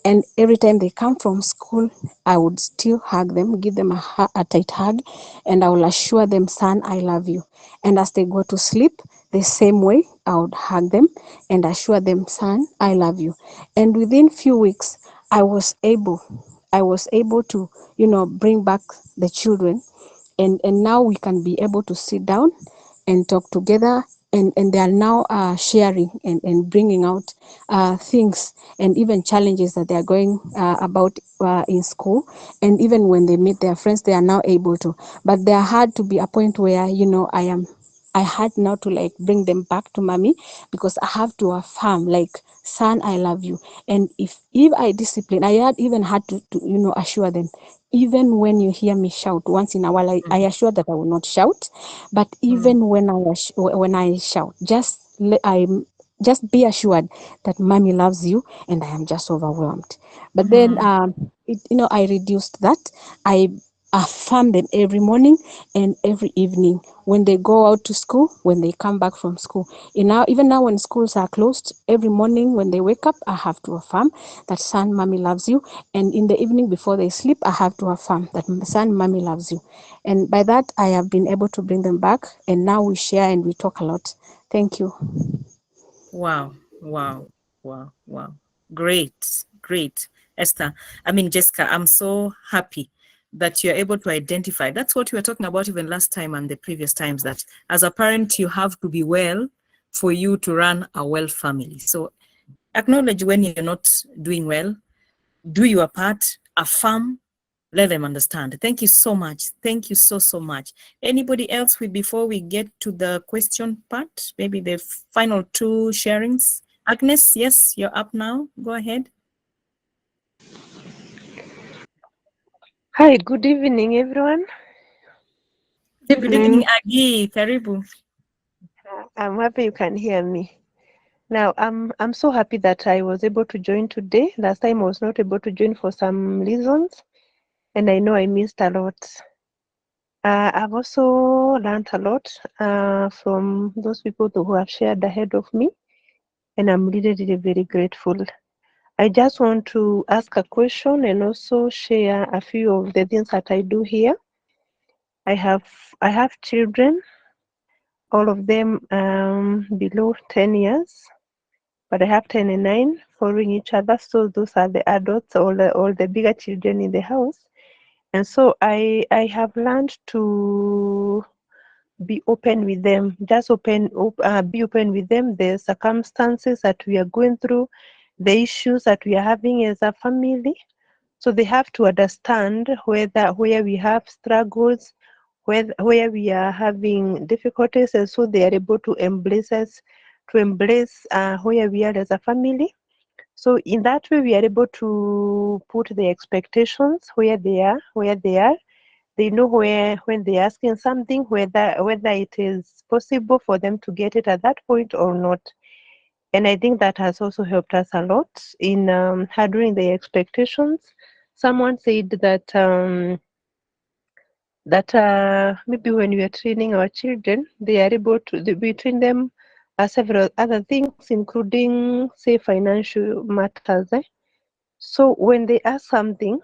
And every time they come from school, I would still hug them, give them a tight hug, and I will assure them, son, I love you. And as they go to sleep, the same way, I would hug them and assure them, son, I love you. And within few weeks, I was able to, bring back the children, and now we can be able to sit down and talk together, and they are now sharing and bringing out things and even challenges that they are going about in school. And even when they meet their friends, they are now able to. But there had to be a point where I had now to like bring them back to mommy, because I have to affirm, like, son, I love you. And if I discipline, I had even had to assure them, even when you hear me shout once in a while, I assure that I will not shout. But even when I shout, just be assured that mommy loves you, and I am just overwhelmed. But then I reduced that. I affirm them every morning and every evening when they go out to school, when they come back from school. Even now when schools are closed, every morning when they wake up, I have to affirm that, son, mommy loves you. And in the evening before they sleep, I have to affirm that, son, mommy loves you. And by that, I have been able to bring them back, and now we share and we talk a lot. Thank you. Wow. Great, Esther. Jessica, I'm so happy that you're able to identify. That's what we were talking about even last time and the previous times, that as a parent, you have to be well for you to run a well family. So acknowledge when you're not doing well, do your part, affirm, let them understand. Thank you so much. Thank you so much. Anybody else before we get to the question part, maybe the final 2 sharings? Agnes, yes, you're up now. Go ahead. Hi, good evening, everyone. Good evening, Agi. Karibu. I'm happy you can hear me. Now, I'm so happy that I was able to join today. Last time I was not able to join for some reasons, and I know I missed a lot. I've also learned a lot from those people who have shared ahead of me, and I'm really very grateful. I just want to ask a question and also share a few of the things that I do here. I have children, all of them below 10 years, but I have 10 and 9 following each other. So those are the adults, all the bigger children in the house. And so I have learned to be open with them, be open with them, the circumstances that we are going through, the issues that we are having as a family. So they have to understand where we have struggles, where we are having difficulties, and so they are able to embrace us, where we are as a family. So in that way, we are able to put the expectations where they are, They know where, when they're asking something, whether it is possible for them to get it at that point or not. And I think that has also helped us a lot in handling the expectations. Someone said that maybe when we are training our children, they are able to, we train them several other things, including, say, financial matters. So when they ask something,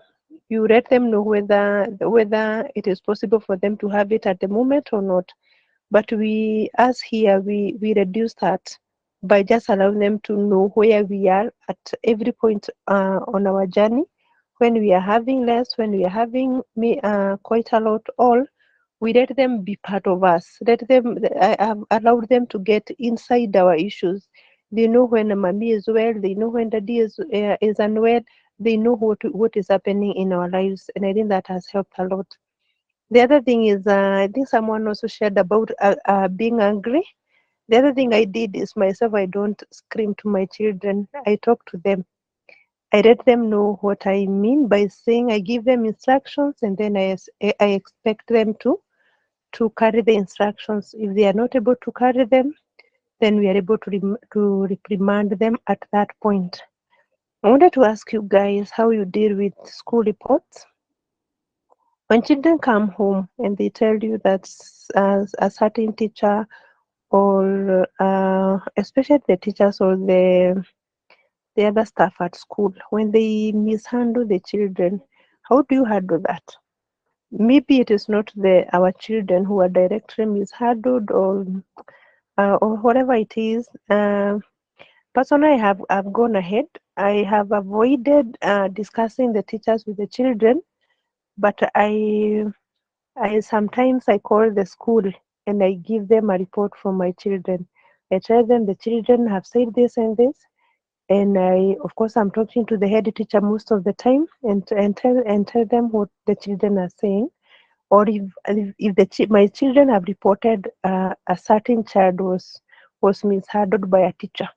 you let them know whether it is possible for them to have it at the moment or not. But we, as here, we reduce that by just allowing them to know where we are at every point on our journey. When we are having less, when we are having quite a lot, all, we let them be part of us. I have allowed them to get inside our issues. They know when mommy is well. They know when daddy is unwell. They know what is happening in our lives, and I think that has helped a lot. The other thing is, I think someone also shared about being angry. The other thing I did is myself, I don't scream to my children. I talk to them. I let them know what I mean by saying, I give them instructions, and then I expect them to carry the instructions. If they are not able to carry them, then we are able to reprimand them at that point. I wanted to ask you guys how you deal with school reports. When children come home and they tell you that a certain teacher, or especially the teachers or the other staff at school, when they mishandle the children, how do you handle that? Maybe it is not our children who are directly mishandled, or whatever it is. Personally, I've gone ahead. I have avoided discussing the teachers with the children, but I sometimes I call the school and I give them a report from my children. I tell them the children have said this and this, and of course, I'm talking to the head teacher most of the time, and tell them what the children are saying. Or if my children have reported a certain child was mishandled by a teacher,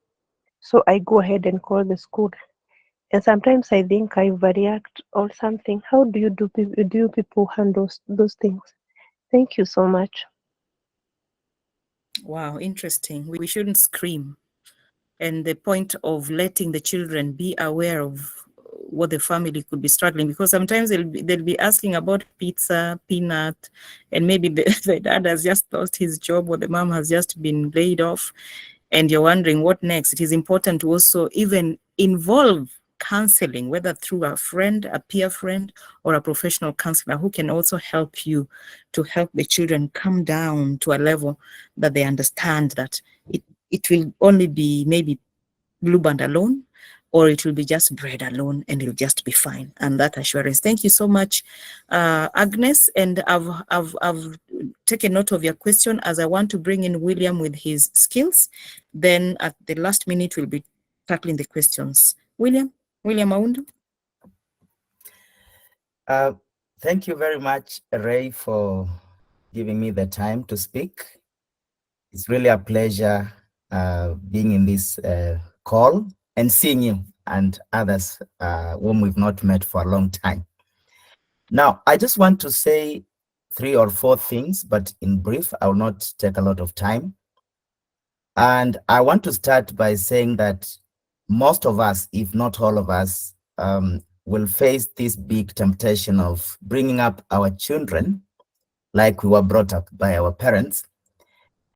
so I go ahead and call the school. And sometimes I think I overreact or something. How do you people handle those things? Thank you so much. Wow, interesting. We shouldn't scream. And the point of letting the children be aware of what the family could be struggling, because sometimes they'll be asking about pizza, peanut, and maybe the dad has just lost his job, or the mom has just been laid off, and you're wondering what next. It is important to also even involve counseling, whether through a friend, a peer friend, or a professional counselor who can also help you to help the children come down to a level that they understand that it will only be maybe Blue Band alone, or it will be just bread alone, and it'll just be fine. And that assurance. Thank you so much, Agnes. And I've taken note of your question, as I want to bring in William with his skills. Then at the last minute, we'll be tackling the questions. William Aundu. Thank you very much, Ray, for giving me the time to speak. It's really a pleasure being in this call and seeing you and others whom we've not met for a long time. Now, I just want to say 3 or 4 things, but in brief, I will not take a lot of time. And I want to start by saying that most of us, if not all of us, will face this big temptation of bringing up our children like we were brought up by our parents.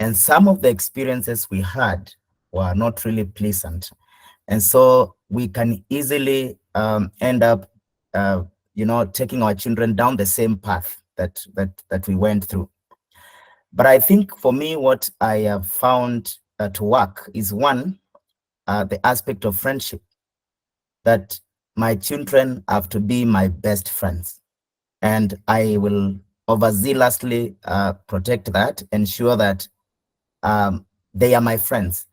And some of the experiences we had were not really pleasant. And so we can easily end up, taking our children down the same path that we went through. But I think for me, what I have found to work is, one, the aspect of friendship, that my children have to be my best friends. And I will overzealously protect that, ensure that they are my friends.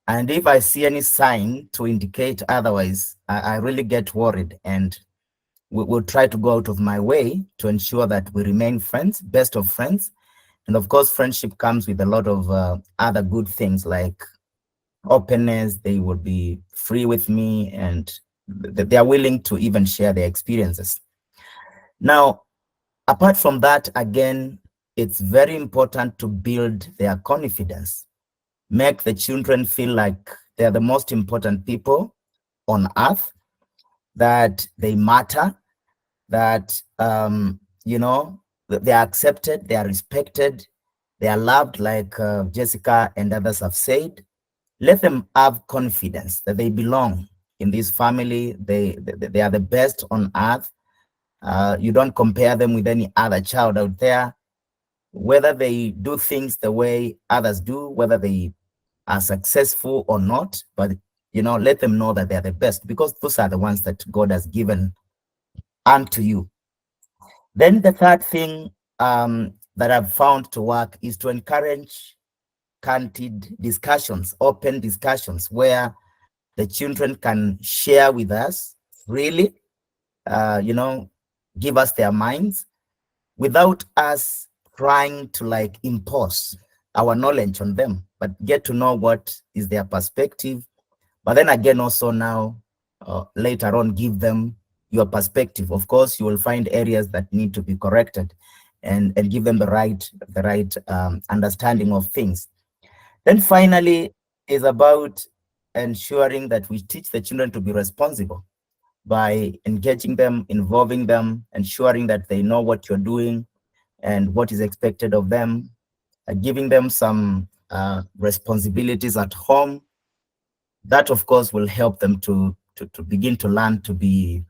And if I see any sign to indicate otherwise, I really get worried, and we'll try to go out of my way to ensure that we remain friends, best of friends. And of course, friendship comes with a lot of other good things like openness. They will be free with me, and they are willing to even share their experiences. Now, Apart from that, again, it's very important to build their confidence, make the children feel like they're the most important people on earth, that they matter, that, you know, they are accepted, they are respected, they are loved, like Jessica and others have said. Let them have confidence that they belong in this family. They are the best on earth. You don't compare them with any other child out there, whether they do things the way others do, whether they are successful or not, but you know, let them know that they are the best, because those are the ones that God has given unto you. Then the third thing that I've found to work is to encourage candid discussions, open discussions, where the children can share with us, really, you know, give us their minds without us trying to like impose our knowledge on them, but get to know what is their perspective. But then again, also now, later on, give them your perspective. Of course, you will find areas that need to be corrected, and give them the right understanding of things. Then finally is about ensuring that we teach the children to be responsible by engaging them, involving them, ensuring that they know what you're doing and what is expected of them, giving them some responsibilities at home. That, of course, will help them to begin to learn to be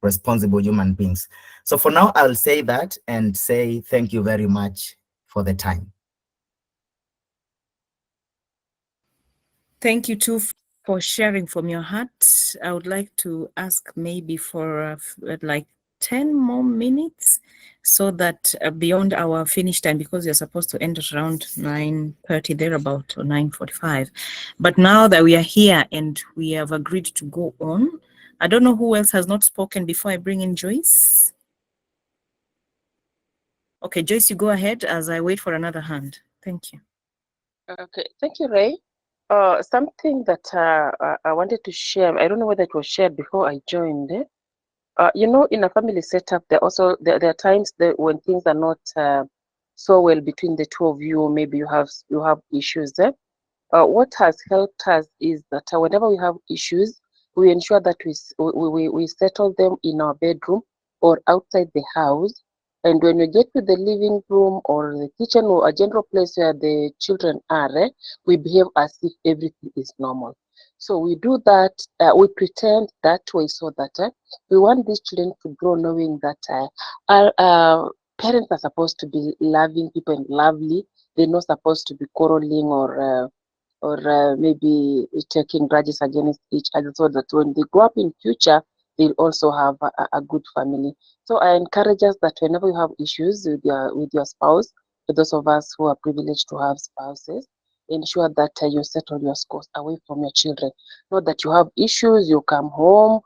responsible human beings. So for now, I'll say that and say thank you very much for the time. Thank you too for sharing from your heart. I would like to ask maybe for like 10 more minutes, so that beyond our finish time, because you're supposed to end at around 9:30 thereabout, or 9:45. But now that we are here and we have agreed to go on, I don't know who else has not spoken before I bring in Joyce. Okay, Joyce, you go ahead as I wait for another hand. Thank you. Okay, thank you, Ray. Something that I wanted to share, I don't know whether it was shared before I joined. You know, in a family setup, there are times that when things are not so well between the two of you, maybe you have issues there. What has helped us is that whenever we have issues, we ensure that we settle them in our bedroom or outside the house. And when we get to the living room or the kitchen or a general place where the children are, we behave as if everything is normal. So we do that, we pretend that way, so that we want these children to grow knowing that our parents are supposed to be loving people and lovely. They're not supposed to be quarreling or maybe taking grudges against each other, so that when they grow up in future, they'll also have a good family. So I encourage us that whenever you have issues with your spouse, for those of us who are privileged to have spouses, ensure that you settle your scores away from your children. Not that you have issues, you come home,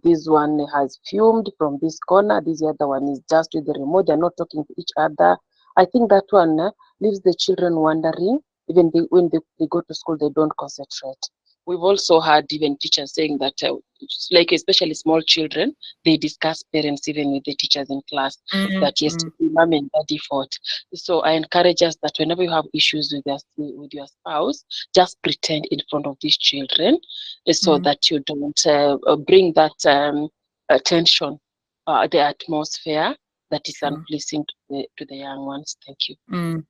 this one has fumed from this corner, this other one is just with the remote, they're not talking to each other. I think that one leaves the children wondering. Even when they go to school, they don't concentrate. We've also had even teachers saying that, like especially small children, they discuss parents even with the teachers in class, that yes, mom and daddy fought. So I encourage us that whenever you have issues with your spouse, just pretend in front of these children, so that you don't bring that tension, the atmosphere that is unpleasing to the young ones. Thank you.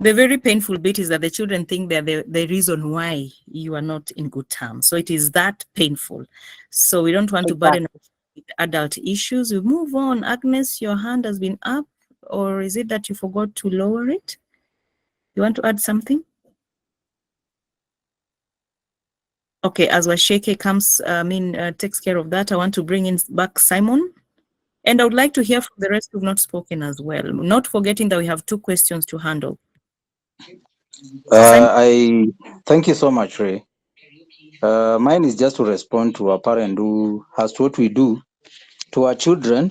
The very painful bit is that the children think they're the reason why you are not in good terms. So it is that painful. So we don't want to burden with adult issues. We move on. Agnes, your hand has been up, or is it that you forgot to lower it? You want to add something? Okay, as Washeke comes, takes care of that, I want to bring in back Simon. And I would like to hear from the rest who've not spoken as well. Not forgetting that we have 2 questions to handle. I thank you so much, Ray. Mine is just to respond to a parent who asked what we do to our children,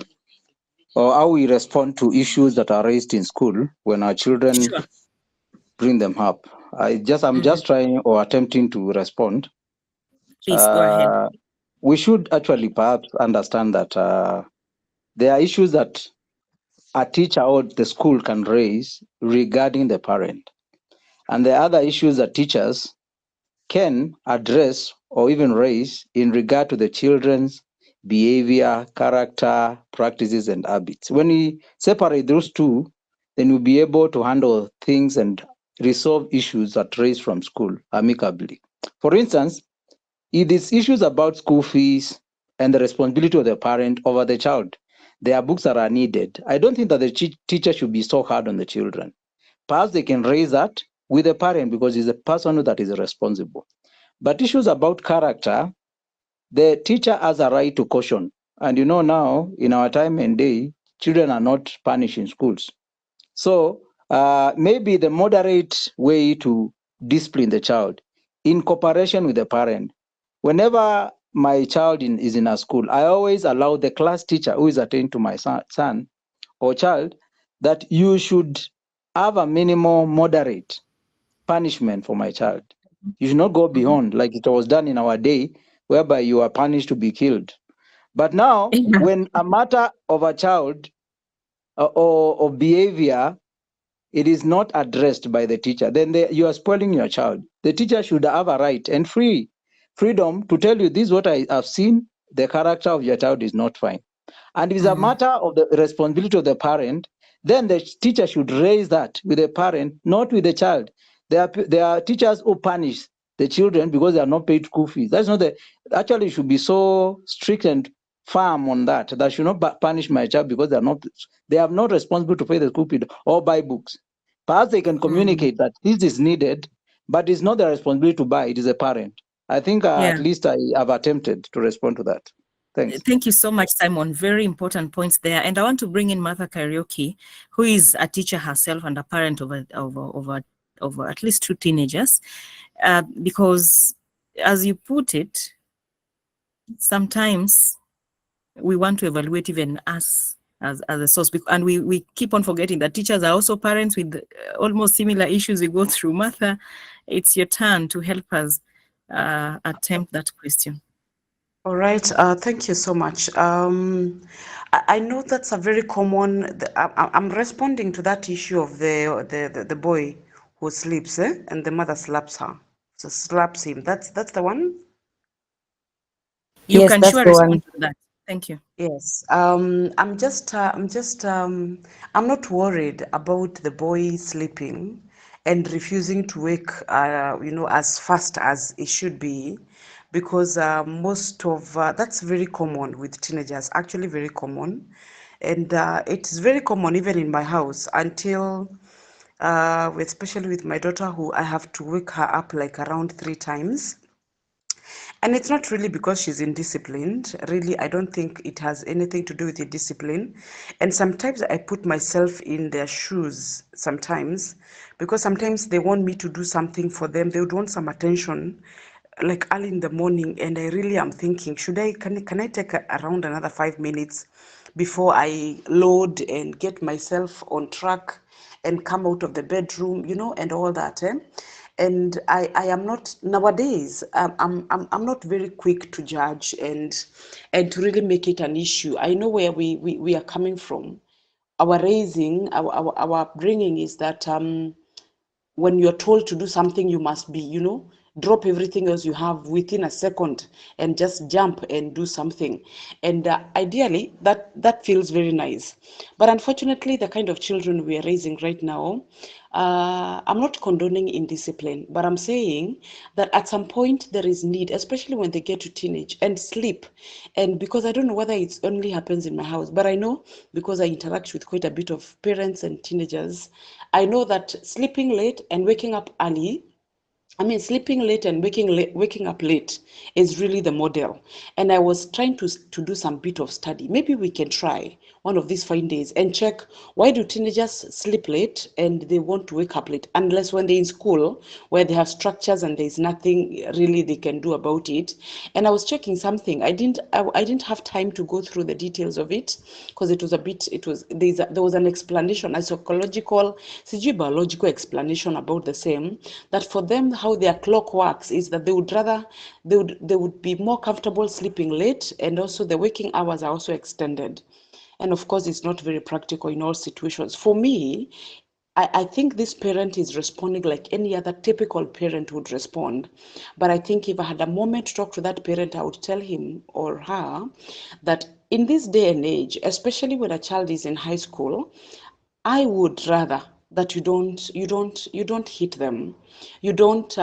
or how we respond to issues that are raised in school when our children bring them up. I'm just trying or attempting to respond. Please go ahead. We should actually perhaps understand that there are issues that a teacher or the school can raise regarding the parent. And there are other issues that teachers can address or even raise in regard to the children's behavior, character, practices, and habits. When we separate those two, then we'll be able to handle things and resolve issues that raise from school amicably. For instance, if it's issues about school fees and the responsibility of the parent over the child, there are books that are needed. I don't think that the teacher should be so hard on the children. Perhaps they can raise that with the parent because it's the person that is responsible. But issues about character, the teacher has a right to caution. And you know, now in our time and day, children are not punished in schools. So maybe the moderate way to discipline the child in cooperation with the parent. Whenever my child is in a school, I always allow the class teacher who is attending to my son or child that you should have a minimal moderate punishment for my child. You should not go beyond like it was done in our day, whereby you are punished to be killed. But now, when a matter of a child or behavior, it is not addressed by the teacher, then you are spoiling your child. The teacher should have a right and freedom to tell you, this is what I have seen, the character of your child is not fine. And if it's a matter of the responsibility of the parent, then the teacher should raise that with the parent, not with the child. There are teachers who punish the children because they are not paid school fees. That's not actually should be so strict and firm on that. That should not punish my child because they are not responsible to pay the school fee or buy books. Perhaps they can communicate that this is needed, but it's not their responsibility to buy, it is a parent. I think at least I have attempted to respond to that. Thanks. Thank you so much, Simon. Very important points there. And I want to bring in Martha Karaoke, who is a teacher herself and a parent of at least 2 teenagers. Because as you put it, sometimes we want to evaluate even us as a source. And we keep on forgetting that teachers are also parents with almost similar issues we go through. Martha, it's your turn to help us attempt that question. All right, thank you so much. I know that's a very common. I'm responding to that issue of the boy who sleeps, and the mother slaps her, so slaps him. That's the one. You Yes, can that's sure the respond one. to that. Thank you. Yes. I'm not worried about the boy sleeping and refusing to wake, as fast as it should be, because most of that's very common with teenagers, actually very common. And it's very common even in my house until, especially with my daughter, who I have to wake her up like around 3 times. And it's not really because she's indisciplined. Really, I don't think it has anything to do with the discipline. And sometimes I put myself in their shoes sometimes, because sometimes they want me to do something for them. They would want some attention like early in the morning, and I really am thinking, can I take around another 5 minutes before I load and get myself on track and come out of the bedroom, and all that. And I am not nowadays. I'm not very quick to judge and to really make it an issue. I know where we are coming from. Our raising, our upbringing is that when you're told to do something, you must be, drop everything else you have within a second and just jump and do something. And ideally, that feels very nice. But unfortunately, the kind of children we are raising right now, I'm not condoning indiscipline, but I'm saying that at some point there is need, especially when they get to teenage and sleep. And because I don't know whether it only happens in my house, but I know because I interact with quite a bit of parents and teenagers, I know that sleeping late and waking up early, sleeping late and waking up late is really the model. And I was trying to do some bit of study. Maybe we can try one of these fine days and check, why do teenagers sleep late and they want to wake up late? Unless when they're in school where they have structures and there's nothing really they can do about it. And I was checking something. I didn't have time to go through the details of it because there was an explanation, a psychological, biological explanation about the same, that for them, how their clock works is that they would be more comfortable sleeping late, and also the waking hours are also extended. And of course, it's not very practical in all situations. For me, I think this parent is responding like any other typical parent would respond. But I think if I had a moment to talk to that parent, I would tell him or her that in this day and age, especially when a child is in high school, I would rather that you don't hit them, you don't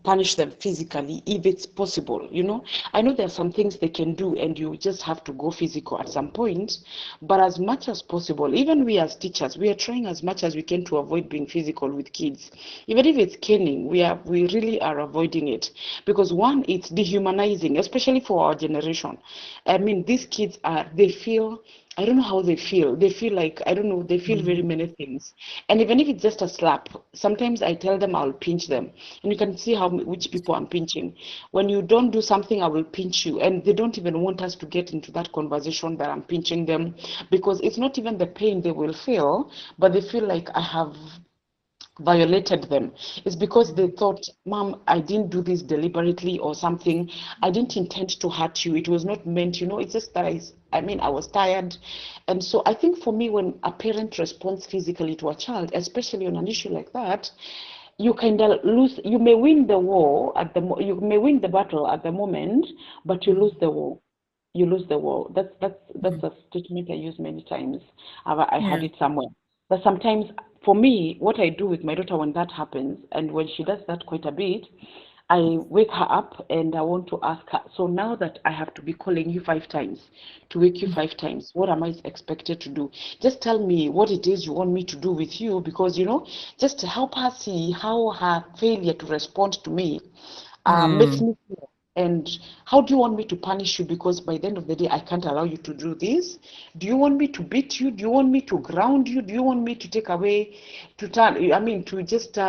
punish them physically if it's possible. You know, I know there are some things they can do and you just have to go physical at some point, but as much as possible, even we as teachers, we are trying as much as we can to avoid being physical with kids. Even if it's caning, we really are avoiding it, because one, it's dehumanizing, especially for our generation. I mean, these kids they feel, I don't know how they feel. They feel like, I don't know, they feel very many things. And even if it's just a slap, sometimes I tell them I'll pinch them. And you can see which people I'm pinching. When you don't do something, I will pinch you. And they don't even want us to get into that conversation that I'm pinching them, because it's not even the pain they will feel, but they feel like I have violated them. It's because they thought, Mom, I didn't do this deliberately or something. I didn't intend to hurt you. It was not meant, you know, it's just that I was tired. And so I think for me, when a parent responds physically to a child, especially on an issue like that, you kind of lose. You may win the war you may win the battle at the moment, but you lose the war. You lose the war. That's a statement I use many times. I had it somewhere. But sometimes, for me, what I do with my daughter when that happens, and when she does that quite a bit, I wake her up and I want to ask her, so now that I have to be calling you 5 times, to wake you 5 times, what am I expected to do? Just tell me what it is you want me to do with you, because, you know, just to help her see how her failure to respond to me makes me feel. And how do you want me to punish you? Because by the end of the day, I can't allow you to do this. Do you want me to beat you? Do you want me to ground you? Do you want me to take away, to just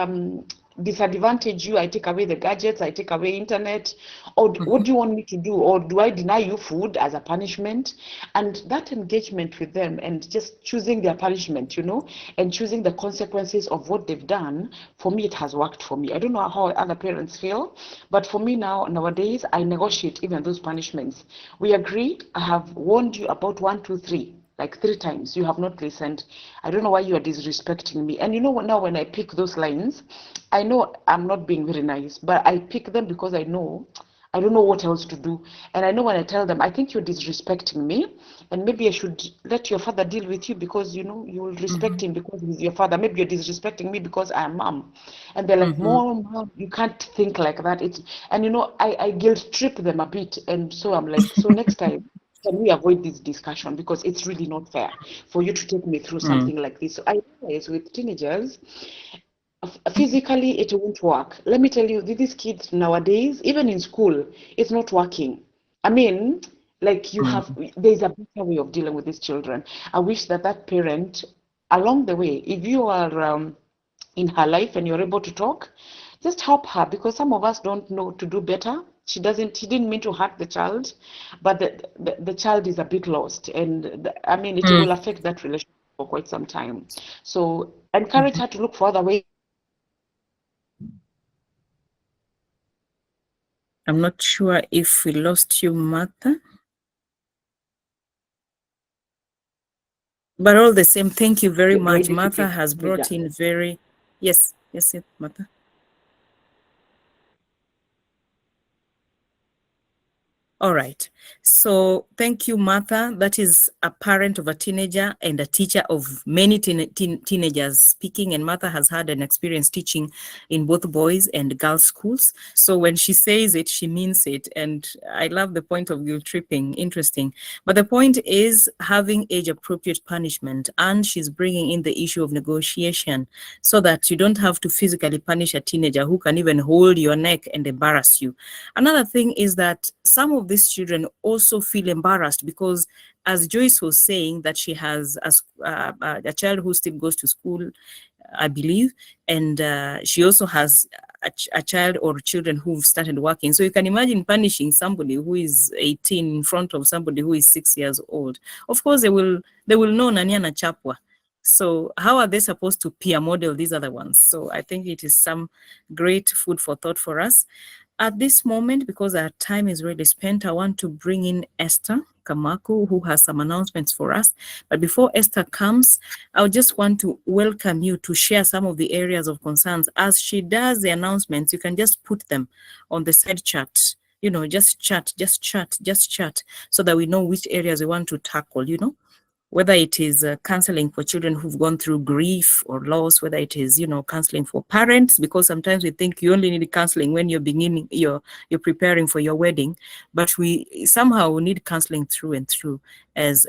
disadvantage you? I take away the gadgets, I take away internet, or what do you want me to do? Or do I deny you food as a punishment? And that engagement with them and just choosing their punishment, you know, and choosing the consequences of what they've done, for me, it has worked for me. I don't know how other parents feel, but for me nowadays, I negotiate even those punishments. We agree, I have warned you about 1, 2, 3. Like 3 times, you have not listened. I don't know why you are disrespecting me. And you know what, now when I pick those lines, I know I'm not being very nice, but I pick them because I know I don't know what else to do. And I know when I tell them, I think you're disrespecting me, and maybe I should let your father deal with you, because you know you will respect him because he's your father. Maybe you're disrespecting me because I'm mom. And they're like, Mom, you can't think like that. And you know, I guilt trip them a bit. And so I'm like, so next time, can we avoid this discussion, because it's really not fair for you to take me through something like this. So I realize with teenagers, physically it won't work. Let me tell you, these kids nowadays, even in school, it's not working. I mean, like there's a better way of dealing with these children. I wish that parent, along the way, if you are in her life and you're able to talk, just help her, because some of us don't know to do better. She didn't mean to hurt the child, but the child is a bit lost, and it will affect that relationship for quite some time. So encourage her to look for other ways. I'm not sure if we lost you, Martha. But all the same, thank you very much. Martha has brought in yes, Martha. All right. So thank you, Martha. That is a parent of a teenager and a teacher of many teenagers speaking. And Martha has had an experience teaching in both boys and girls schools. So when she says it, she means it. And I love the point of guilt tripping. Interesting. But the point is having age-appropriate punishment. And she's bringing in the issue of negotiation so that you don't have to physically punish a teenager who can even hold your neck and embarrass you. Another thing is that some of these children also feel embarrassed because, as Joyce was saying, that she has a child who still goes to school, I believe, and she also has a child or children who've started working. So you can imagine punishing somebody who is 18 in front of somebody who is 6 years old. Of course, they will know Nanyana Chapwa. So how are they supposed to peer model these other ones? So I think it is some great food for thought for us. at this moment, because our time is really spent, I want to bring in Esther Kamaku, who has some announcements for us. But before Esther comes, I just want to welcome you to share some of the areas of concerns. As she does the announcements, you can just put them on the side chat. You know, just chat, so that we know which areas we want to tackle, you know, whether it is counseling for children who've gone through grief or loss, whether it is, you know, counseling for parents, because sometimes we think you only need counseling when you're preparing for your wedding, but we somehow need counseling through and through, as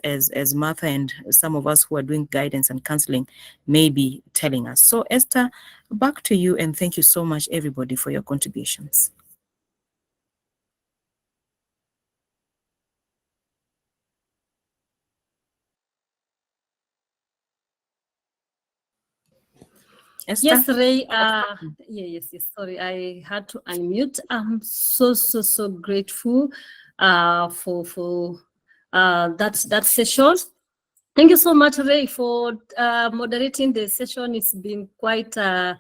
Martha and some of us who are doing guidance and counseling may be telling us. So Esther, back to you, and thank you so much, everybody, for your contributions. Esther? Yes, Ray. Yes. Sorry, I had to unmute. I'm so grateful for that session. Thank you so much, Ray, for moderating the session. It's been quite good.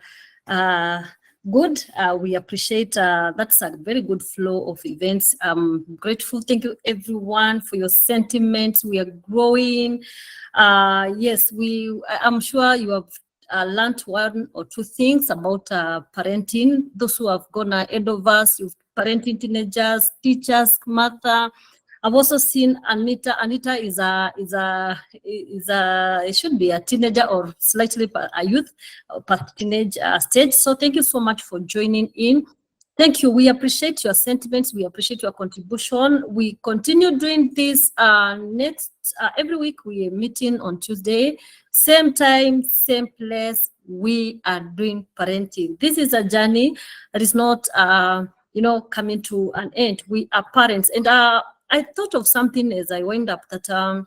We appreciate that's a very good flow of events. I'm grateful. Thank you, everyone, for your sentiments. We are growing. Yes, I'm sure you have learned one or two things about parenting. Those who have gone ahead of us, you've parenting teenagers, teachers, Martha. I've also seen Anita. Anita it should be a teenager or slightly a youth, teenage stage. So thank you so much for joining in. Thank you. We appreciate your sentiments. We appreciate your contribution. We continue doing this next every week. We are meeting on Tuesday, same time, same place. We are doing parenting. This is a journey that is not, coming to an end. We are parents, and I thought of something as I wind up that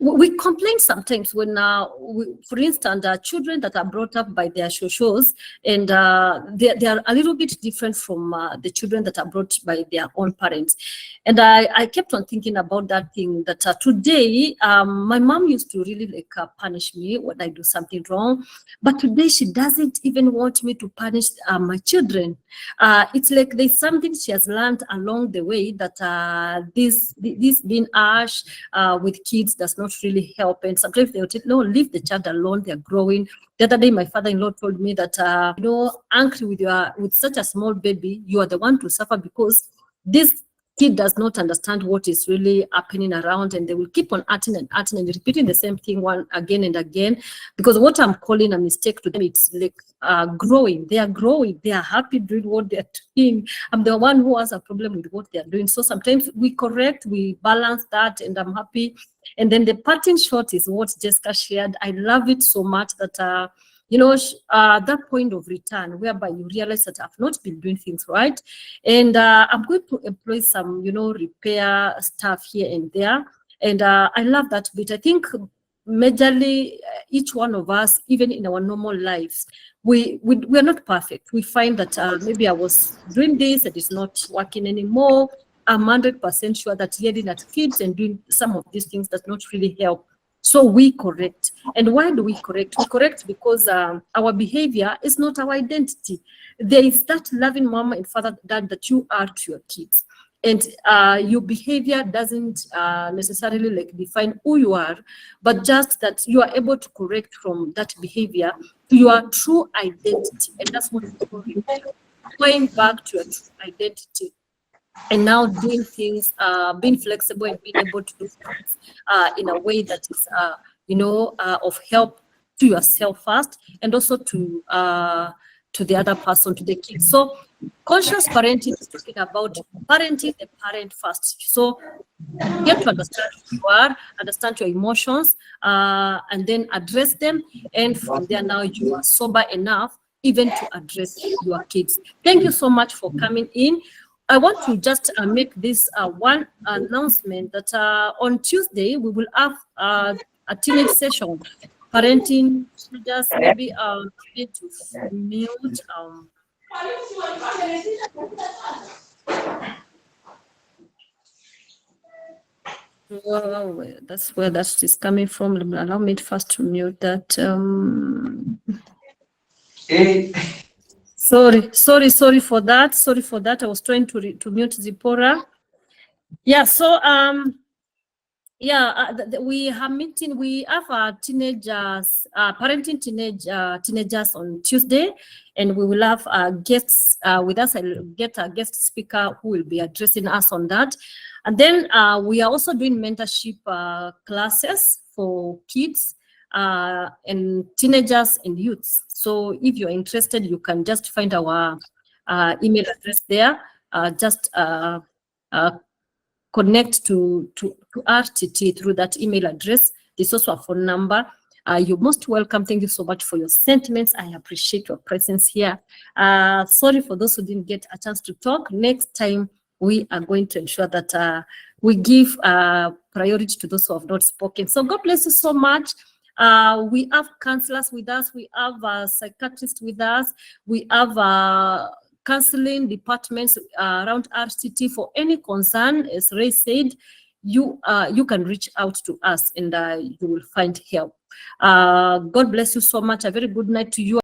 we complain sometimes when, for instance, children that are brought up by their shosho's, and they are a little bit different from the children that are brought by their own parents. And I kept on thinking about that thing, that today, my mom used to really punish me when I do something wrong. But today she doesn't even want me to punish my children. It's like there's something she has learned along the way, that this being harsh with kids does not really help. And sometimes they will tell, no, leave the child alone, they're growing. The other day, my father-in-law told me that, angry with such a small baby, you are the one to suffer, because this kid does not understand what is really happening around, and they will keep on acting and repeating the same thing again and again, because what I'm calling a mistake to them, it's like growing. They are growing. They are happy doing what they're doing. I'm the one who has a problem with what they're doing. So sometimes we correct, we balance that, and I'm happy. And then the parting shot is what Jessica shared. I love it so much that that point of return, whereby you realize that I've not been doing things right, and I'm going to employ some, repair stuff here and there, and I love that bit. I think majorly each one of us, even in our normal lives, we are not perfect. We find that maybe I was doing this and it's not working anymore. I'm 100% sure that yelling at kids and doing some of these things does not really help. So we correct. And why do we correct? We correct because our behavior is not our identity. There is that loving mama and father that you are to your kids. And your behavior doesn't necessarily define who you are, but just that you are able to correct from that behavior to your true identity. And that's what we're doing. Going back to your true identity. And now doing things, being flexible and being able to do things in a way that is, of help to yourself first, and also to the other person, to the kids. So conscious parenting is talking about parenting the parent first. So get to understand who you are, understand your emotions, and then address them. And from there now you are sober enough even to address your kids. Thank you so much for coming in. I want to just make this one announcement that on Tuesday, we will have a teenage session, parenting. Just maybe need to mute. Well, that's where that is coming from. Allow me first to mute that. Sorry for that. Sorry for that. I was trying to mute Zipporah. Yeah, so we have meeting. We have teenagers, parenting teenagers on Tuesday, and we will have guests with us. I'll get a guest speaker who will be addressing us on that. And then we are also doing mentorship classes for kids and teenagers and youths. So if you're interested, you can just find our email address there. Just connect to RTT through that email address. There's also a phone number. You're most welcome. Thank you so much for your sentiments. I appreciate your presence here. Sorry for those who didn't get a chance to talk. Next time, we are going to ensure that we give priority to those who have not spoken. So God bless you so much. We have counselors with us. We have a psychiatrist with us. We have counseling departments around RCT. For any concern, as Ray said, you can reach out to us and you will find help. God bless you so much. A very good night to you.